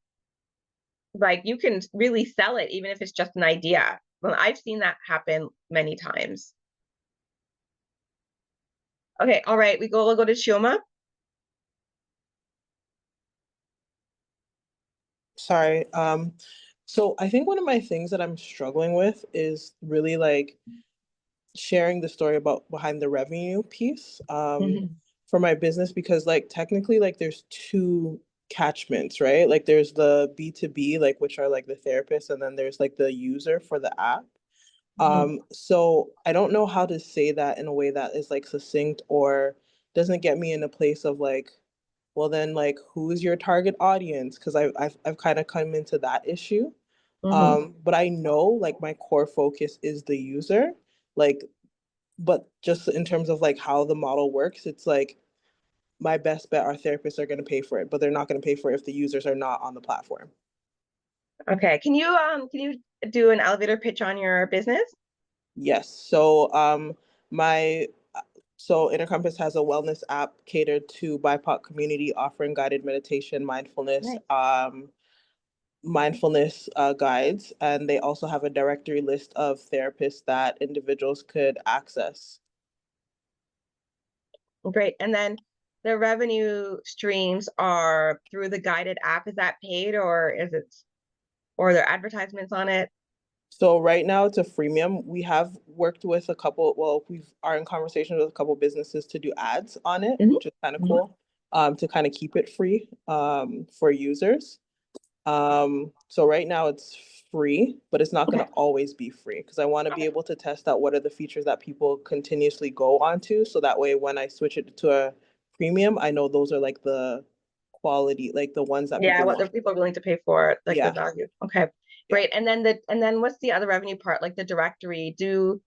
really sell it even if it's just an idea. Well, I've seen that happen many times. Okay, all right, we'll go to Shioma. Sorry. So I think one of my things that I'm struggling with is really like sharing the story about behind the revenue piece for my business, because like technically like there's two catchments, right? Like there's the B2B, like which are like the therapists, and then there's like the user for the app. So I don't know how to say that in a way that is like succinct or doesn't get me in a place of like, well then like who's your target audience? Because I've kind of come into that issue. But I know like my core focus is the user, like, but just in terms of like how the model works, it's like my best bet, our therapists are going to pay for it, but they're not going to pay for it if the users are not on the platform. Okay. Can you do an elevator pitch on your business? Yes. So so Inner Compass has a wellness app catered to BIPOC community, offering guided meditation, mindfulness, guides, and they also have a directory list of therapists that individuals could access. Great. And then the revenue streams are through the guided app. Is that paid or are there advertisements on it? So right now it's a freemium. We have worked with a couple, well, we are in conversation with a couple businesses to do ads on it, which is kind of cool, to kind of keep it free for users. So right now it's free, but it's not going to always be free because I want to be able to test out what are the features that people continuously go onto. So that way, when I switch it to a premium, I know those are like the quality, like the ones that people what the want. people are willing to pay for, like Yeah. the value. Okay, great. And then what's the other revenue part, like the directory? Do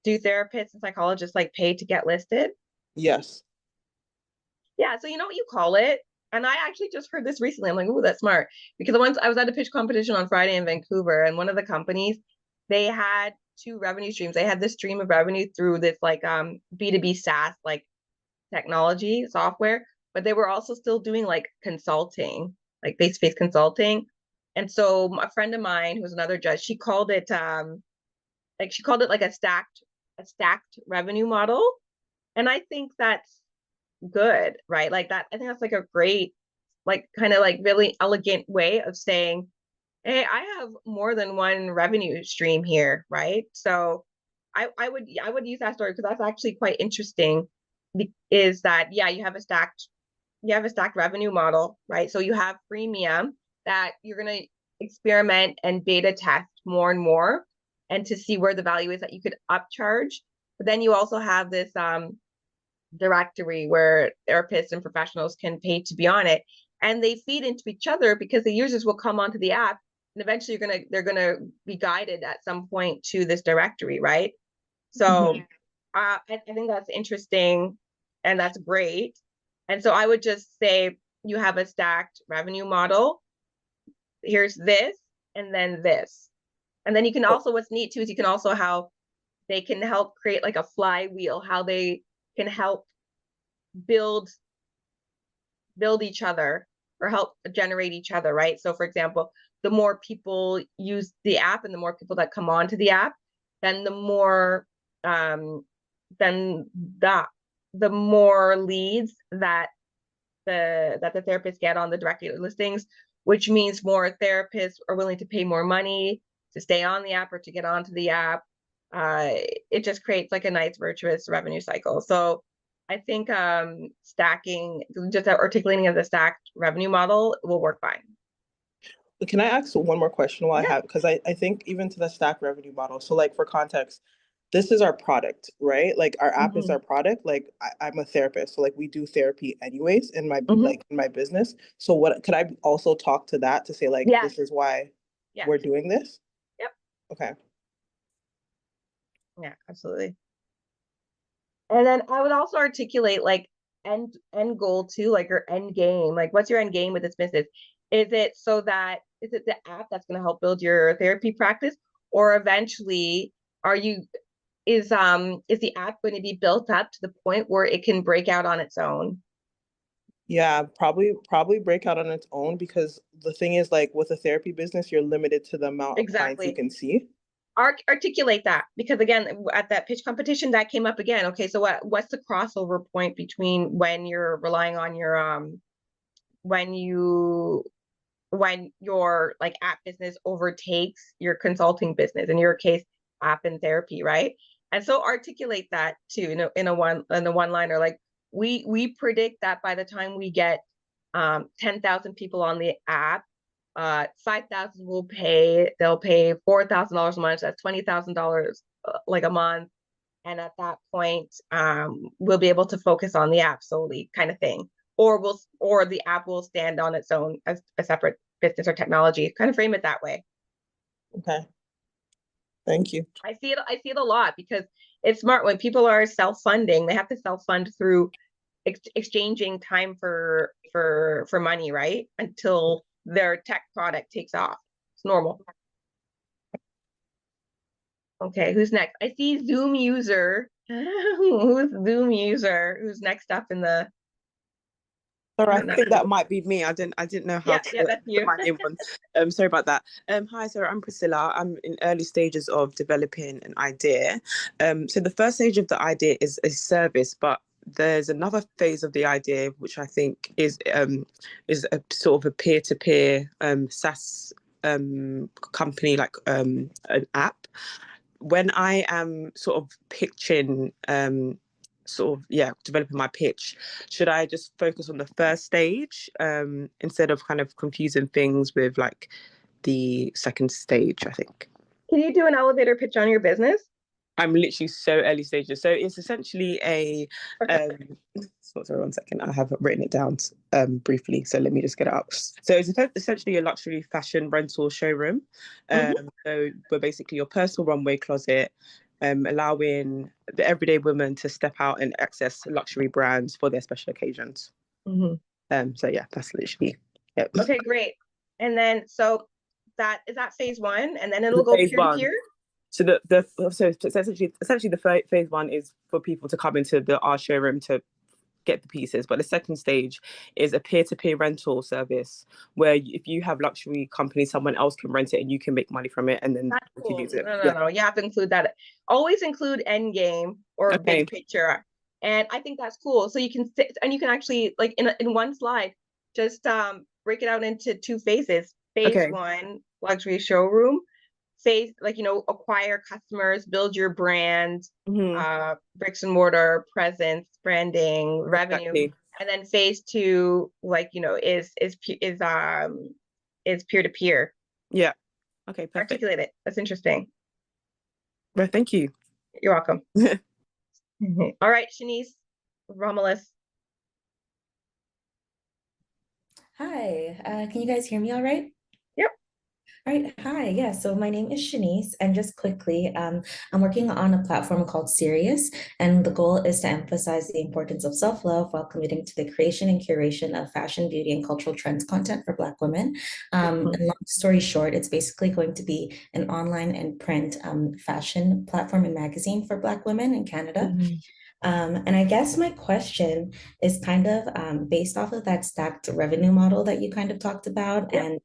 therapists and psychologists like pay to get listed? Yes. Yeah, so you know what you call it? And I actually just heard this recently. I'm like, oh, that's smart. Because once I was at a pitch competition on Friday in Vancouver, and one of the companies, they had two revenue streams. They had this stream of revenue through this like B2B SaaS like technology software, but they were also still doing like consulting, like face-to-face consulting. And so a friend of mine who's another judge, she called it like a stacked revenue model. And I think that's good, right? Like that, I think that's like a great, like kind of like really elegant way of saying, hey, I have more than one revenue stream here, right? So I would use that story because that's actually quite interesting. Is that you have a stacked revenue model, right? So you have freemium that you're gonna experiment and beta test more and more, and to see where the value is that you could upcharge. But then you also have this directory where therapists and professionals can pay to be on it, and they feed into each other because the users will come onto the app and eventually they're gonna be guided at some point to this directory, right? So I think that's interesting and that's great. And so I would just say you have a stacked revenue model. Here's this and then this. And then you can also, what's neat too, is you can also how they can help create like a flywheel, how they can help build each other or help generate each other, right? So for example, the more people use the app and the more people that come onto the app, then the more the more leads that the therapists get on the directory listings, which means more therapists are willing to pay more money to stay on the app or to get onto the app. It just creates like a nice virtuous revenue cycle. So I think stacking, just articulating of the stacked revenue model will work fine. Can I ask one more question while I have, because I think even to the stack revenue model, so like for context, this is our product, right? Like our app is our product. Like I'm a therapist, so like we do therapy anyways in my like in my business. So what could I also talk to that to say like this is why we're doing this? Yep. Okay. Yeah, absolutely. And then I would also articulate like end goal too, like your end game. Like what's your end game with this business? Is it the app that's going to help build your therapy practice, or eventually is the app going to be built up to the point where it can break out on its own? Yeah, probably break out on its own, because the thing is like with a therapy business, you're limited to the amount of clients you can see. Articulate that, because again, at that pitch competition that came up again. Okay, so what's the crossover point between when you're relying on your when your like app business overtakes your consulting business, in your case app and therapy, right? And so articulate that too in a one liner, like we predict that by the time we get 10,000 people on the app, 5,000 they'll pay $4,000 a month. That's $20,000 like a month. And at that point, we'll be able to focus on the app solely, kind of thing. Or the app will stand on its own as a separate business or technology. Kind of frame it that way. Okay. Thank you. I see it a lot because it's smart when people are self-funding. They have to self-fund through exchanging time for money, right? Until their tech product takes off. It's normal. Okay, who's next? I see Zoom user. Who's Zoom user? Who's next up in the? Sorry, No, I think that might be me. I didn't know how Yeah, to yeah, that's put you. my name on. Sorry about that. Hi, Sarah. I'm Priscilla. I'm in early stages of developing an idea. So the first stage of the idea is a service, but there's another phase of the idea which I think is a sort of a peer-to-peer SaaS company, like an app. When I am sort of pitching developing my pitch, should I just focus on the first stage instead of kind of confusing things with like the second stage? I think Can you do an elevator pitch on your business? I'm literally so early stages. So it's essentially a sorry, 1 second. I have written it down briefly, so let me just get it up. So it's essentially a luxury fashion rental showroom. So we're basically your personal runway closet, allowing the everyday woman to step out and access luxury brands for their special occasions. So yeah, that's literally it. Okay, great. And then so that is that phase one, and then it'll go Phase peer to one. peer. So essentially the phase one is for people to come into our showroom to get the pieces, but the second stage is a peer-to-peer rental service where if you have luxury company, someone else can rent it and you can make money from it, and then That's you can cool. use it. No. You have to include that. Always include end game or Okay. big picture, and I think that's cool. So you can sit and you can actually like in one slide just break it out into 2 phases. Phase Okay. 1, luxury showroom. Phase, like, acquire customers, build your brand, bricks and mortar presence, branding, revenue. Exactly. And then phase 2, like, is peer to peer. Yeah. Okay, perfect. Articulate it. That's interesting. Well, thank you. You're welcome. All right, Shanice, Romulus. Hi, can you guys hear me all right? Yep. All right, hi, yeah, so my name is Shanice, and just quickly, I'm working on a platform called Serious, and the goal is to emphasize the importance of self-love while committing to the creation and curation of fashion, beauty, and cultural trends content for Black women. And long story short, it's basically going to be an online and print fashion platform and magazine for Black women in Canada. And I guess my question is kind of based off of that stacked revenue model that you kind of talked about, and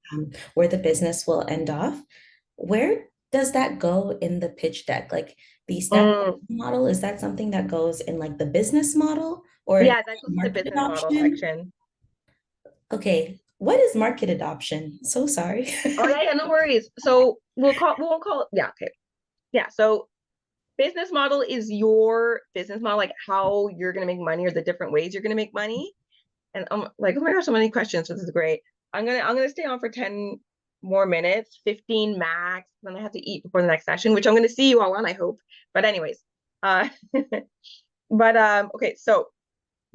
where the business will end off. Where does that go in the pitch deck? Like the stacked model, is that something that goes in like the business model or Yeah, that goes to the market business model adoption? section. Okay, what is market adoption? So sorry. Oh yeah, no worries. So we won't call it. Yeah, okay. Yeah, so business model is your business model, like how you're gonna make money or the different ways you're gonna make money. And I'm like, oh my gosh, so many questions. This is great. I'm gonna stay on for 10 more minutes, 15 max. Then I have to eat before the next session, which I'm gonna see you all on, I hope. But anyways, okay, so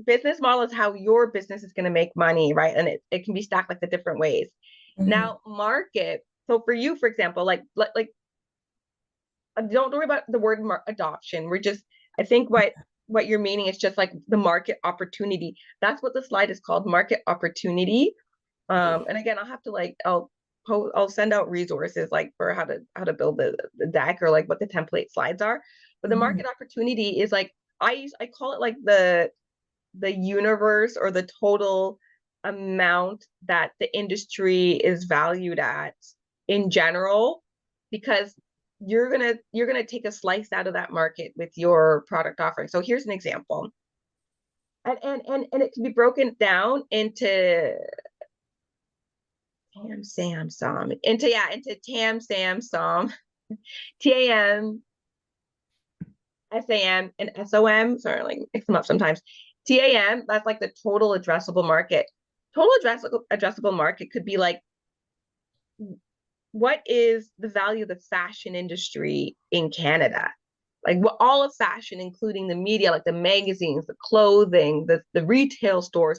business model is how your business is gonna make money, right? And it can be stacked like the different ways. Now, market. So for you, for example, like don't worry about the word adoption. I think what you're meaning is just like the market opportunity. That's what the slide is called, market opportunity. And again, I'll have to I'll send out resources like for how to build the deck or like what the template slides are. But the market opportunity is like I call it like the universe or the total amount that the industry is valued at in general, because you're gonna take a slice out of that market with your product offering. So here's an example, and it can be broken down into TAM, SAM, SOM, into TAM, SAM, SOM, TAM, SAM, and SOM. Sorry, like mix them up sometimes. TAM, that's like the total addressable market. Total addressable market could be like, what is the value of the fashion industry in Canada? Like all of fashion, including the media, like the magazines, the clothing, the retail stores.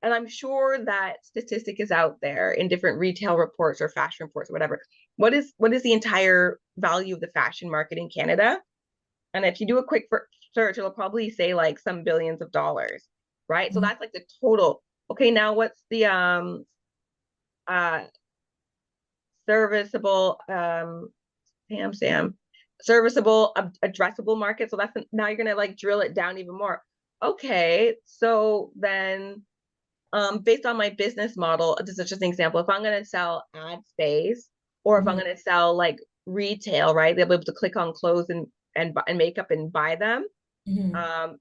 And I'm sure that statistic is out there in different retail reports or fashion reports or whatever. What is the entire value of the fashion market in Canada? And if you do a quick search, it'll probably say like some billions of dollars. right? So Mhm. that's like the total. Okay, now what's the uh serviceable Sam serviceable addressable market? So that's now you're gonna like drill it down even more. Okay, so then based on my business model, this is just an example. If I'm going to sell ad space, or if I'm Mhm. going to sell like retail, right? They'll be able to click on clothes and makeup and buy them.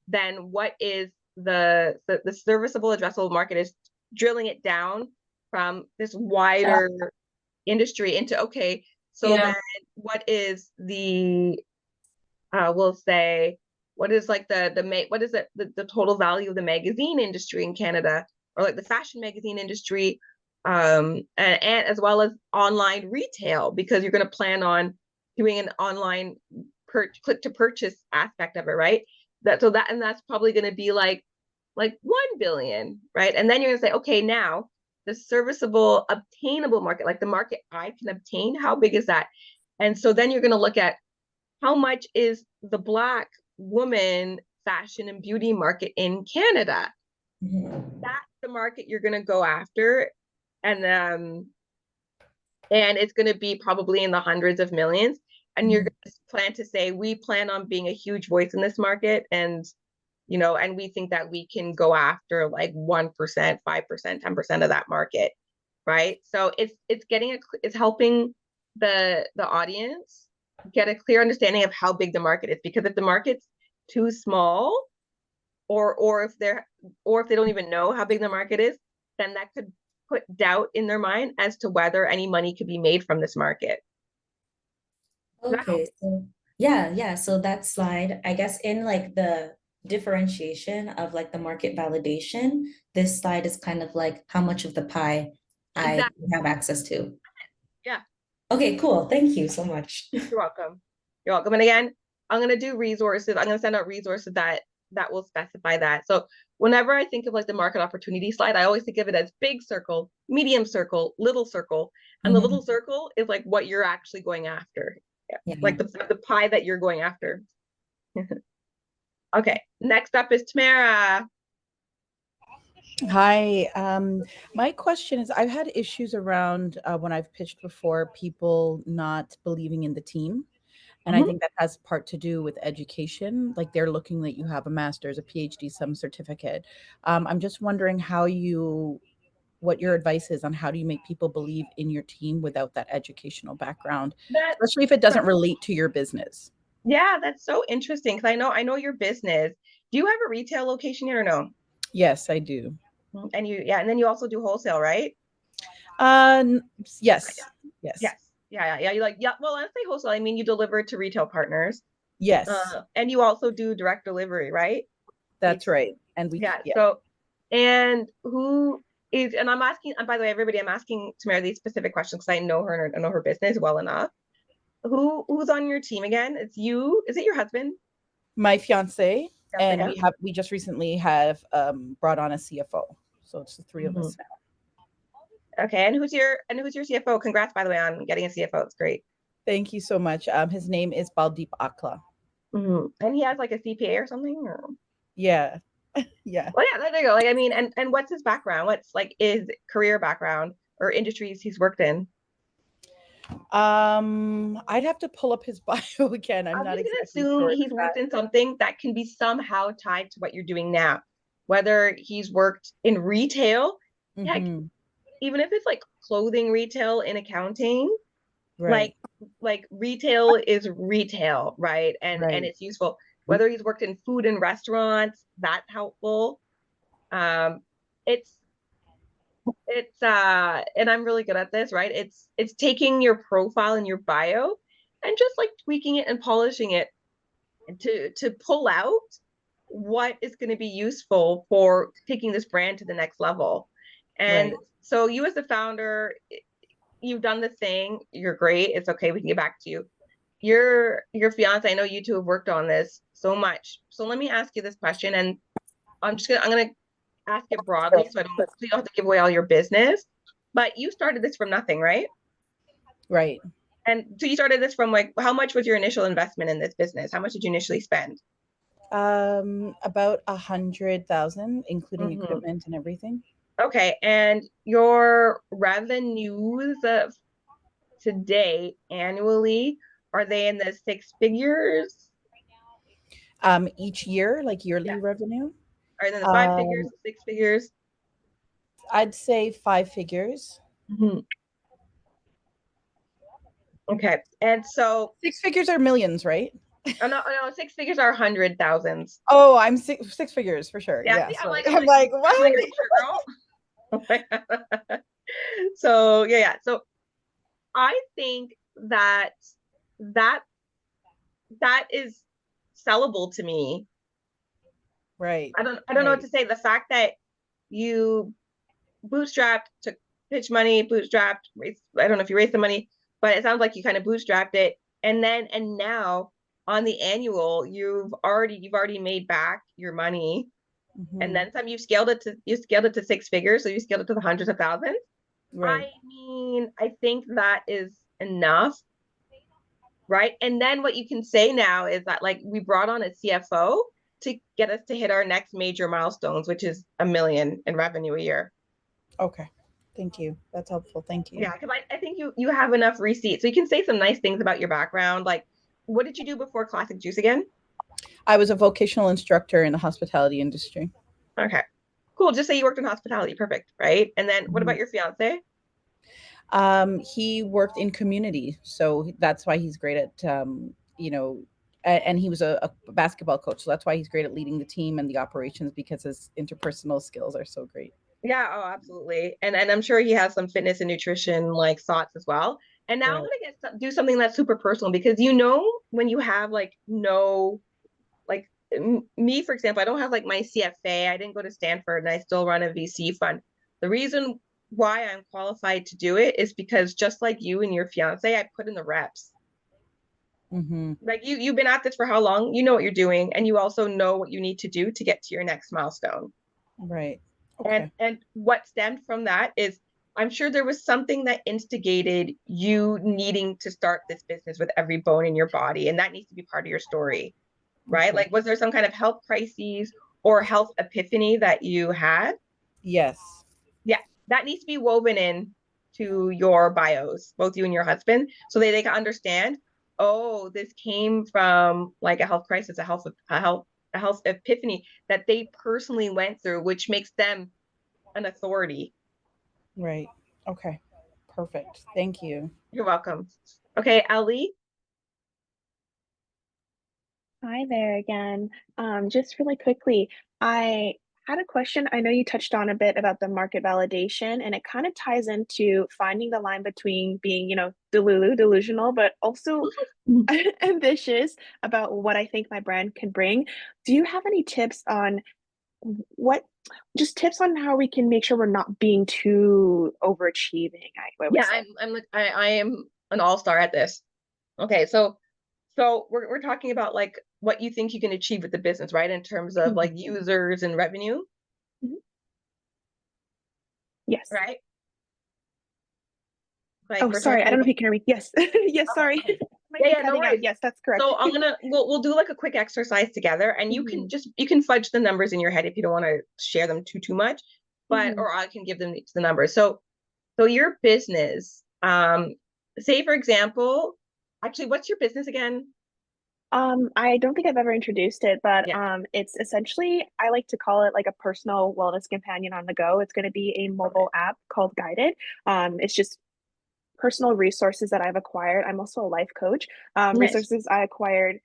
Then what is the serviceable addressable market is drilling it down from this wider industry into, okay, so Yeah. then what is the we'll say, what is like what is it the total value of the magazine industry in Canada, or like the fashion magazine industry, and as well as online retail, because you're going to plan on doing an online click to purchase aspect of it, right? And that's probably going to be like 1 billion, right? And then you're going to say, okay, now the serviceable obtainable market, like the market I can obtain, how big is that? And so then you're going to look at how much is the Black woman fashion and beauty market in Canada. That's the market you're going to go after, and it's going to be probably in the hundreds of millions. And you're going to plan to say, we plan on being a huge voice in this market, and and we think that we can go after like 1%, 5%, 10% of that market, right? So it's helping the audience get a clear understanding of how big the market is, because if the market's too small, or if they don't even know how big the market is, then that could put doubt in their mind as to whether any money could be made from this market. Okay, so yeah. So that slide, I guess in like the differentiation of like the market validation, this slide is kind of like how much of the pie I Exactly. have access to. Yeah. Okay, cool. Thank you so much. You're welcome. You're welcome. And again, I'm going to do resources. I'm going to send out resources that will specify that. So whenever I think of like the market opportunity slide, I always think of it as big circle, medium circle, little circle. And the little circle is like what you're actually going after. Yeah. Like the pie that you're going after. Okay. Next up is Tamara. Hi. My question is, I've had issues around when I've pitched before, people not believing in the team. And I think that has part to do with education. Like they're looking that you have a master's, a PhD, some certificate. I'm just wondering what your advice is on how do you make people believe in your team without that educational background, especially if it doesn't relate to your business. Yeah, that's so interesting, because I know your business. Do you have a retail location here or no? Yes, I do. And and then you also do wholesale, right? Yes. Yeah. Well, let's say wholesale. I mean, you deliver to retail partners. Yes. And you also do direct delivery, right? That's right. And So, and who is, and I'm asking, and by the way, everybody, I'm asking Tamara these specific questions because I know her and I know her business well enough. Who's on your team again? It's you. Is it your husband? My fiance. And we just recently have brought on a CFO. So it's the three of us now. Okay. And who's your CFO? Congrats, by the way, on getting a CFO. It's great. Thank you so much. His name is Baldeep Akla. And he has like a CPA or something? Or? Yeah. Yeah. Well, yeah, there you go. Like, I mean, and what's his background? What's like his career background or industries he's worked in? I'd have to pull up his bio again. I'm not exactly sure. He's worked in something that can be somehow tied to what you're doing now, whether he's worked in retail, heck, even if it's like clothing retail in accounting, right. like retail is retail, right? And it's useful. Whether he's worked in food and restaurants, that's helpful. It's and I'm really good at this, right? It's taking your profile and your bio and just like tweaking it and polishing it to pull out what is going to be useful for taking this brand to the next level. And so you as the founder, you've done the thing, you're great. It's okay, we can get back to you. Your fiance, I know you two have worked on this so much. So let me ask you this question, and I'm gonna ask it broadly, so you don't have to give away all your business. But you started this from nothing, right? Right. And so you started this from like, how much was your initial investment in this business? How much did you initially spend? About 100,000, including Mhm. equipment and everything. Okay, and your revenues today annually, are they in the six figures? Each year, like yearly Yeah. revenue, Are they in the five figures, six figures? I'd say 5 figures. Mhm. Okay, and so, 6 figures are millions, right? oh no, six figures are 100,000s. Oh, I'm six figures for sure. Yeah, Yeah, see, sorry. I'm like, I'm what? like, are you sure, girl? So yeah. So I think that that that is sellable to me. Right. I don't know what Right. to say. The fact that you bootstrapped, took pitch money, bootstrapped, raised, I don't know if you raised the money, but it sounds like you kind of bootstrapped it. And now on the annual, you've already made back your money. And Mhm. then some. You scaled it to six figures, so you scaled it to the hundreds of thousands. Right. I mean, I think that is enough, right? And then what you can say now is that, like, we brought on a CFO to get us to hit our next major milestones, which is 1 million in revenue a year. Okay. Thank you. That's helpful. Thank you. Yeah, because I think you have enough receipts. So you can say some nice things about your background. Like, what did you do before Classic Juice again? I was a vocational instructor in the hospitality industry. Okay, cool. Just say you worked in hospitality. Perfect, right? And then what about your fiance? He worked in community, so that's why he's great at and he was a basketball coach, so that's why he's great at leading the team and the operations, because his interpersonal skills are so great. Yeah, oh, absolutely. And I'm sure he has some fitness and nutrition like thoughts as well. And now I'm Right. gonna do something that's super personal, because when you have like no, like, me, for example, I don't have like my CFA. I didn't go to Stanford, and I still run a VC fund. The reason why I'm qualified to do it is because, just like you and your fiance, I put in the reps. Mm-hmm. Like, you've been at this for how long? You know what you're doing, and you also know what you need to do to get to your next milestone. Right. And Okay. what stemmed from that is, I'm sure there was something that instigated you needing to start this business with every bone in your body, and that needs to be part of your story, right? Okay. Like, was there some kind of health crises or health epiphany that you had? Yes. Yeah, that needs to be woven in to your bios, both you and your husband, so that they can understand, oh, this came from like a health crisis, a health epiphany that they personally went through, which makes them an authority. Right. Okay. Perfect. Thank you. You're welcome. Okay, Ali. Hi there again. Just really quickly, I had a question. I know you touched on a bit about the market validation, and it kind of ties into finding the line between being, delusional, but also ambitious about what I think my brand can bring. Do you have any tips on what, just tips on how we can make sure we're not being too overachieving, I would Yeah, say. I am an all-star at this. Okay, so we're talking about like what you think you can achieve with the business, right? In terms of like users and revenue, Mhm. Yes. right? Like, Oh, we're sorry. I talking don't know if about, you can hear me. Yes. Yes, sorry. okay. Might be Yeah, no cutting out. worries. Yes, that's correct. So we'll do like a quick exercise together, and you can fudge the numbers in your head if you don't want to share them too much, but Mhm. or I can give them the numbers. So your business, say for example, actually, what's your business again? I don't think I've ever introduced it, but Yeah. it's essentially, I like to call it like a personal wellness companion on the go. It's going to be a Okay. mobile app called Guided. It's just personal resources that I've acquired. I'm also a life coach. Nice. Resources I acquired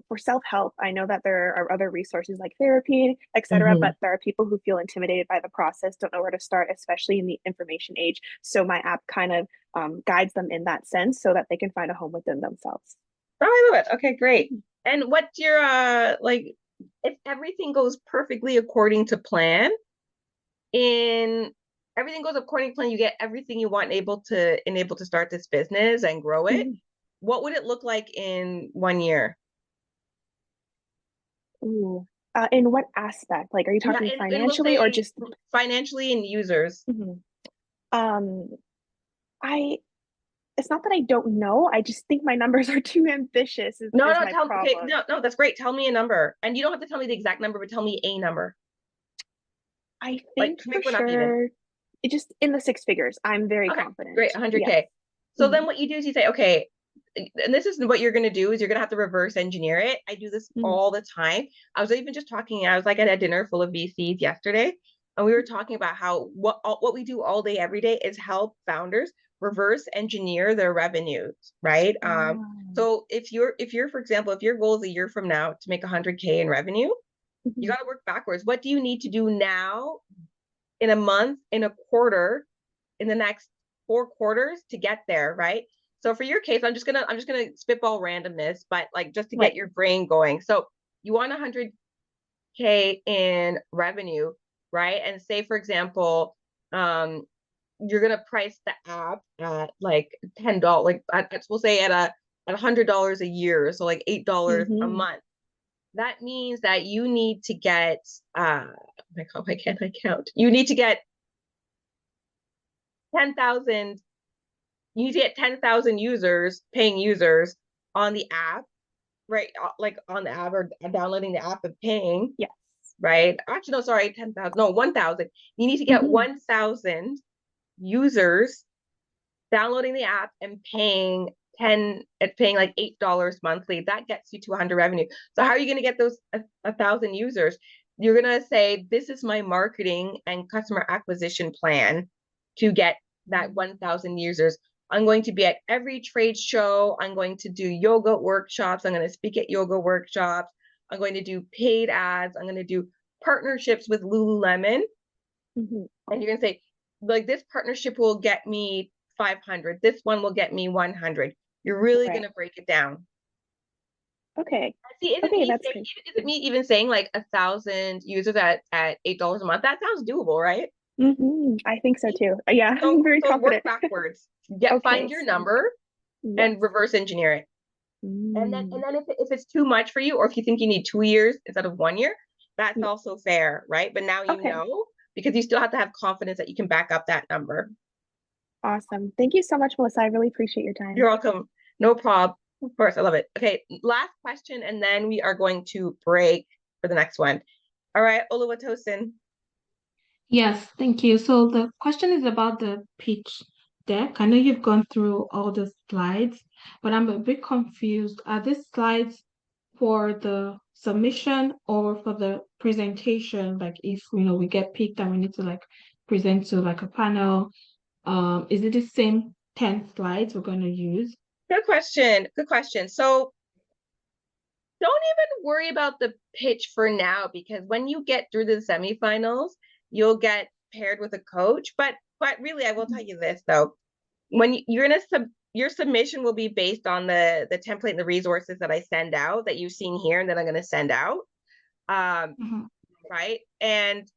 for self-help. I know that there are other resources like therapy, etc., but there are people who feel intimidated by the process, don't know where to start, especially in the information age. So my app kind of guides them in that sense so that they can find a home within themselves. Oh, I love it. Okay, great. And what's your like, if everything goes perfectly according to plan, in everything goes according to plan, you get everything you want, able to start this business and grow it. Mhm. What would it look like in 1 year? Ooh. In what aspect? Like, are you Yeah, talking and we'll financially or say just? financially and users. Mhm. Um, I it's not that I don't know. I just think my numbers are too ambitious. Is No, my tell me. Okay, problem. no, that's great. Tell me a number, and you don't have to tell me the exact number, but tell me a number. I Like, think make for one up even. sure, it just in the six figures. I'm very Okay, confident. great, 100K. Yes. So then what you do is you say, okay, and this is what you're going to do is you're going to have to reverse engineer it. I do this all the time. I was even just talking, I was like at a dinner full of VCs yesterday, and we were talking about how what we do all day, every day is help founders reverse engineer their revenues, right? So if you're, for example, if your goal is a year from now to make 100K in revenue, you got to work backwards. What do you need to do now, in a month, in a quarter, in the next 4 quarters to get there, right? So for your case, I'm just gonna spitball randomness, but like just to get your brain going. So you want 100K in revenue, right? And say, for example, you're gonna price the app at like $10, like we'll say at $100 a year, so like $8 a month. That means that you need to get why can't I count? You need to get 10,000. You need to get 10,000 users, paying users on the app, right? Like on the app or downloading the app and paying. Yes. Right. Actually, no, sorry, 10,000. No, 1,000. You need to get 1,000 users downloading the app and paying like $8 monthly. That gets you to 100 revenue. So how are you going to get those 1,000 users? You're going to say, this is my marketing and customer acquisition plan to get that 1,000 users. I'm going to be at every trade show. I'm going to do yoga workshops. I'm going to speak at yoga workshops. I'm going to do paid ads. I'm going to do partnerships with Lululemon. And you're going to say, like, this partnership will get me 500. This one will get me 100. You're really going to break it down. Okay. See, isn't me even saying like 1,000 users at $8 a month? That sounds doable, right? I think so too. Yeah, I'm very confident. Work backwards. Find your number and reverse engineer it. And then if it's too much for you, or if you think you need 2 years instead of 1 year, that's also fair, right? But now you know, because you still have to have confidence that you can back up that number. Awesome. Thank you so much, Melissa. I really appreciate your time. You're welcome. No problem. Of course, I love it. Okay, last question, and then we are going to break for the next one. All right, Oluwatosin. Yes, thank you. So the question is about the pitch deck. I know you've gone through all the slides, but I'm a bit confused. Are these slides for the submission or for the presentation? Like if we get picked and we need to like present to like a panel, is it the same 10 slides we're going to use? Good question. Good question. So don't even worry about the pitch for now, because when you get through the semifinals, you'll get paired with a coach. But really, I will tell you this though, when you're gonna your submission will be based on the template and the resources that I send out, that you've seen here and that I'm going to send out. Right. And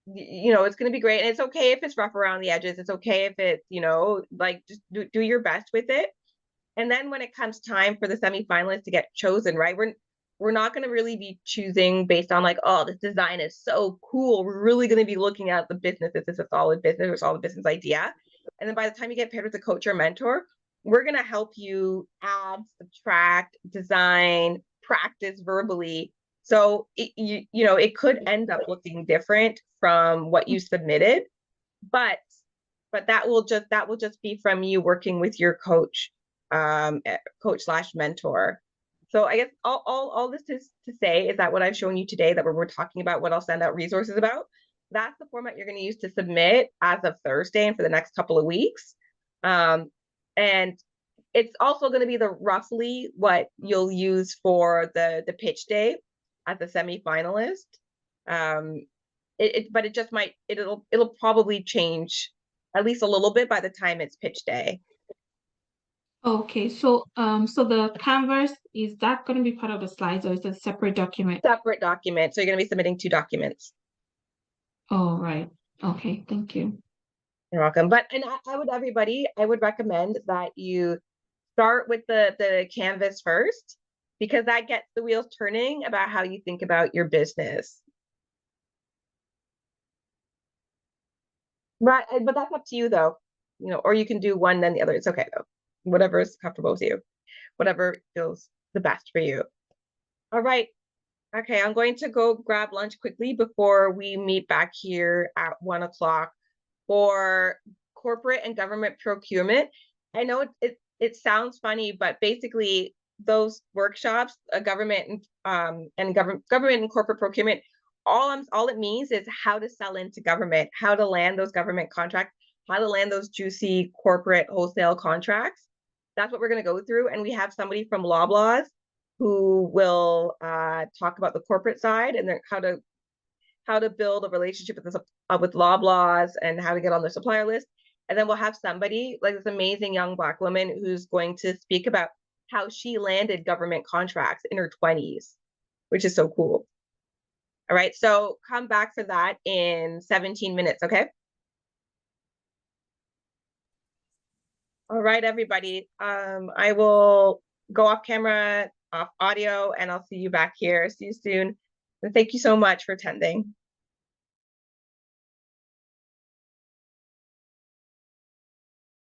it's going to be great. And it's okay if it's rough around the edges. It's okay if it's, like, just do your best with it. And then when it comes time for the semifinalists to get chosen, right, we're not going to really be choosing based on like, oh, this design is so cool. We're really going to be looking at the business. Is this a solid business or solid business idea? And then by the time you get paired with a coach or mentor, we're going to help you add, subtract, design, practice verbally. So it could end up looking different from what you submitted, but that will just be from you working with your coach / mentor. So I guess all this is to say is that what I've shown you today, that we're talking about, what I'll send out resources about, that's the format you're going to use to submit as of Thursday and for the next couple of weeks. And it's also going to be roughly what you'll use for the pitch day as a semifinalist. But it just might, it'll probably change at least a little bit by the time it's pitch day. Okay, so the Canvas, is that going to be part of the slides, or is it a separate document? Separate document. So you're going to be submitting 2 documents. Oh, right. Okay, thank you. You're welcome. But I would recommend that you start with the Canvas first, because that gets the wheels turning about how you think about your business. Right, but that's up to you though. Or you can do one then the other. It's okay though. whatever is comfortable with you, whatever feels the best for you. All right. Okay, I'm going to go grab lunch quickly before we meet back here at 1 o'clock for corporate and government procurement. I know it sounds funny, but basically those workshops, government and government and corporate procurement, all it means is how to sell into government, how to land those government contracts, how to land those juicy corporate wholesale contracts. That's what we're going to go through. And we have somebody from Loblaws who will talk about the corporate side and how to build a relationship with Loblaws and how to get on their supplier list. And then we'll have somebody like this amazing young Black woman who's going to speak about how she landed government contracts in her 20s, which is so cool. All right, so come back for that in 17 minutes, okay? All right, everybody. I will go off camera, off audio, and I'll see you back here. See you soon. And thank you so much for attending.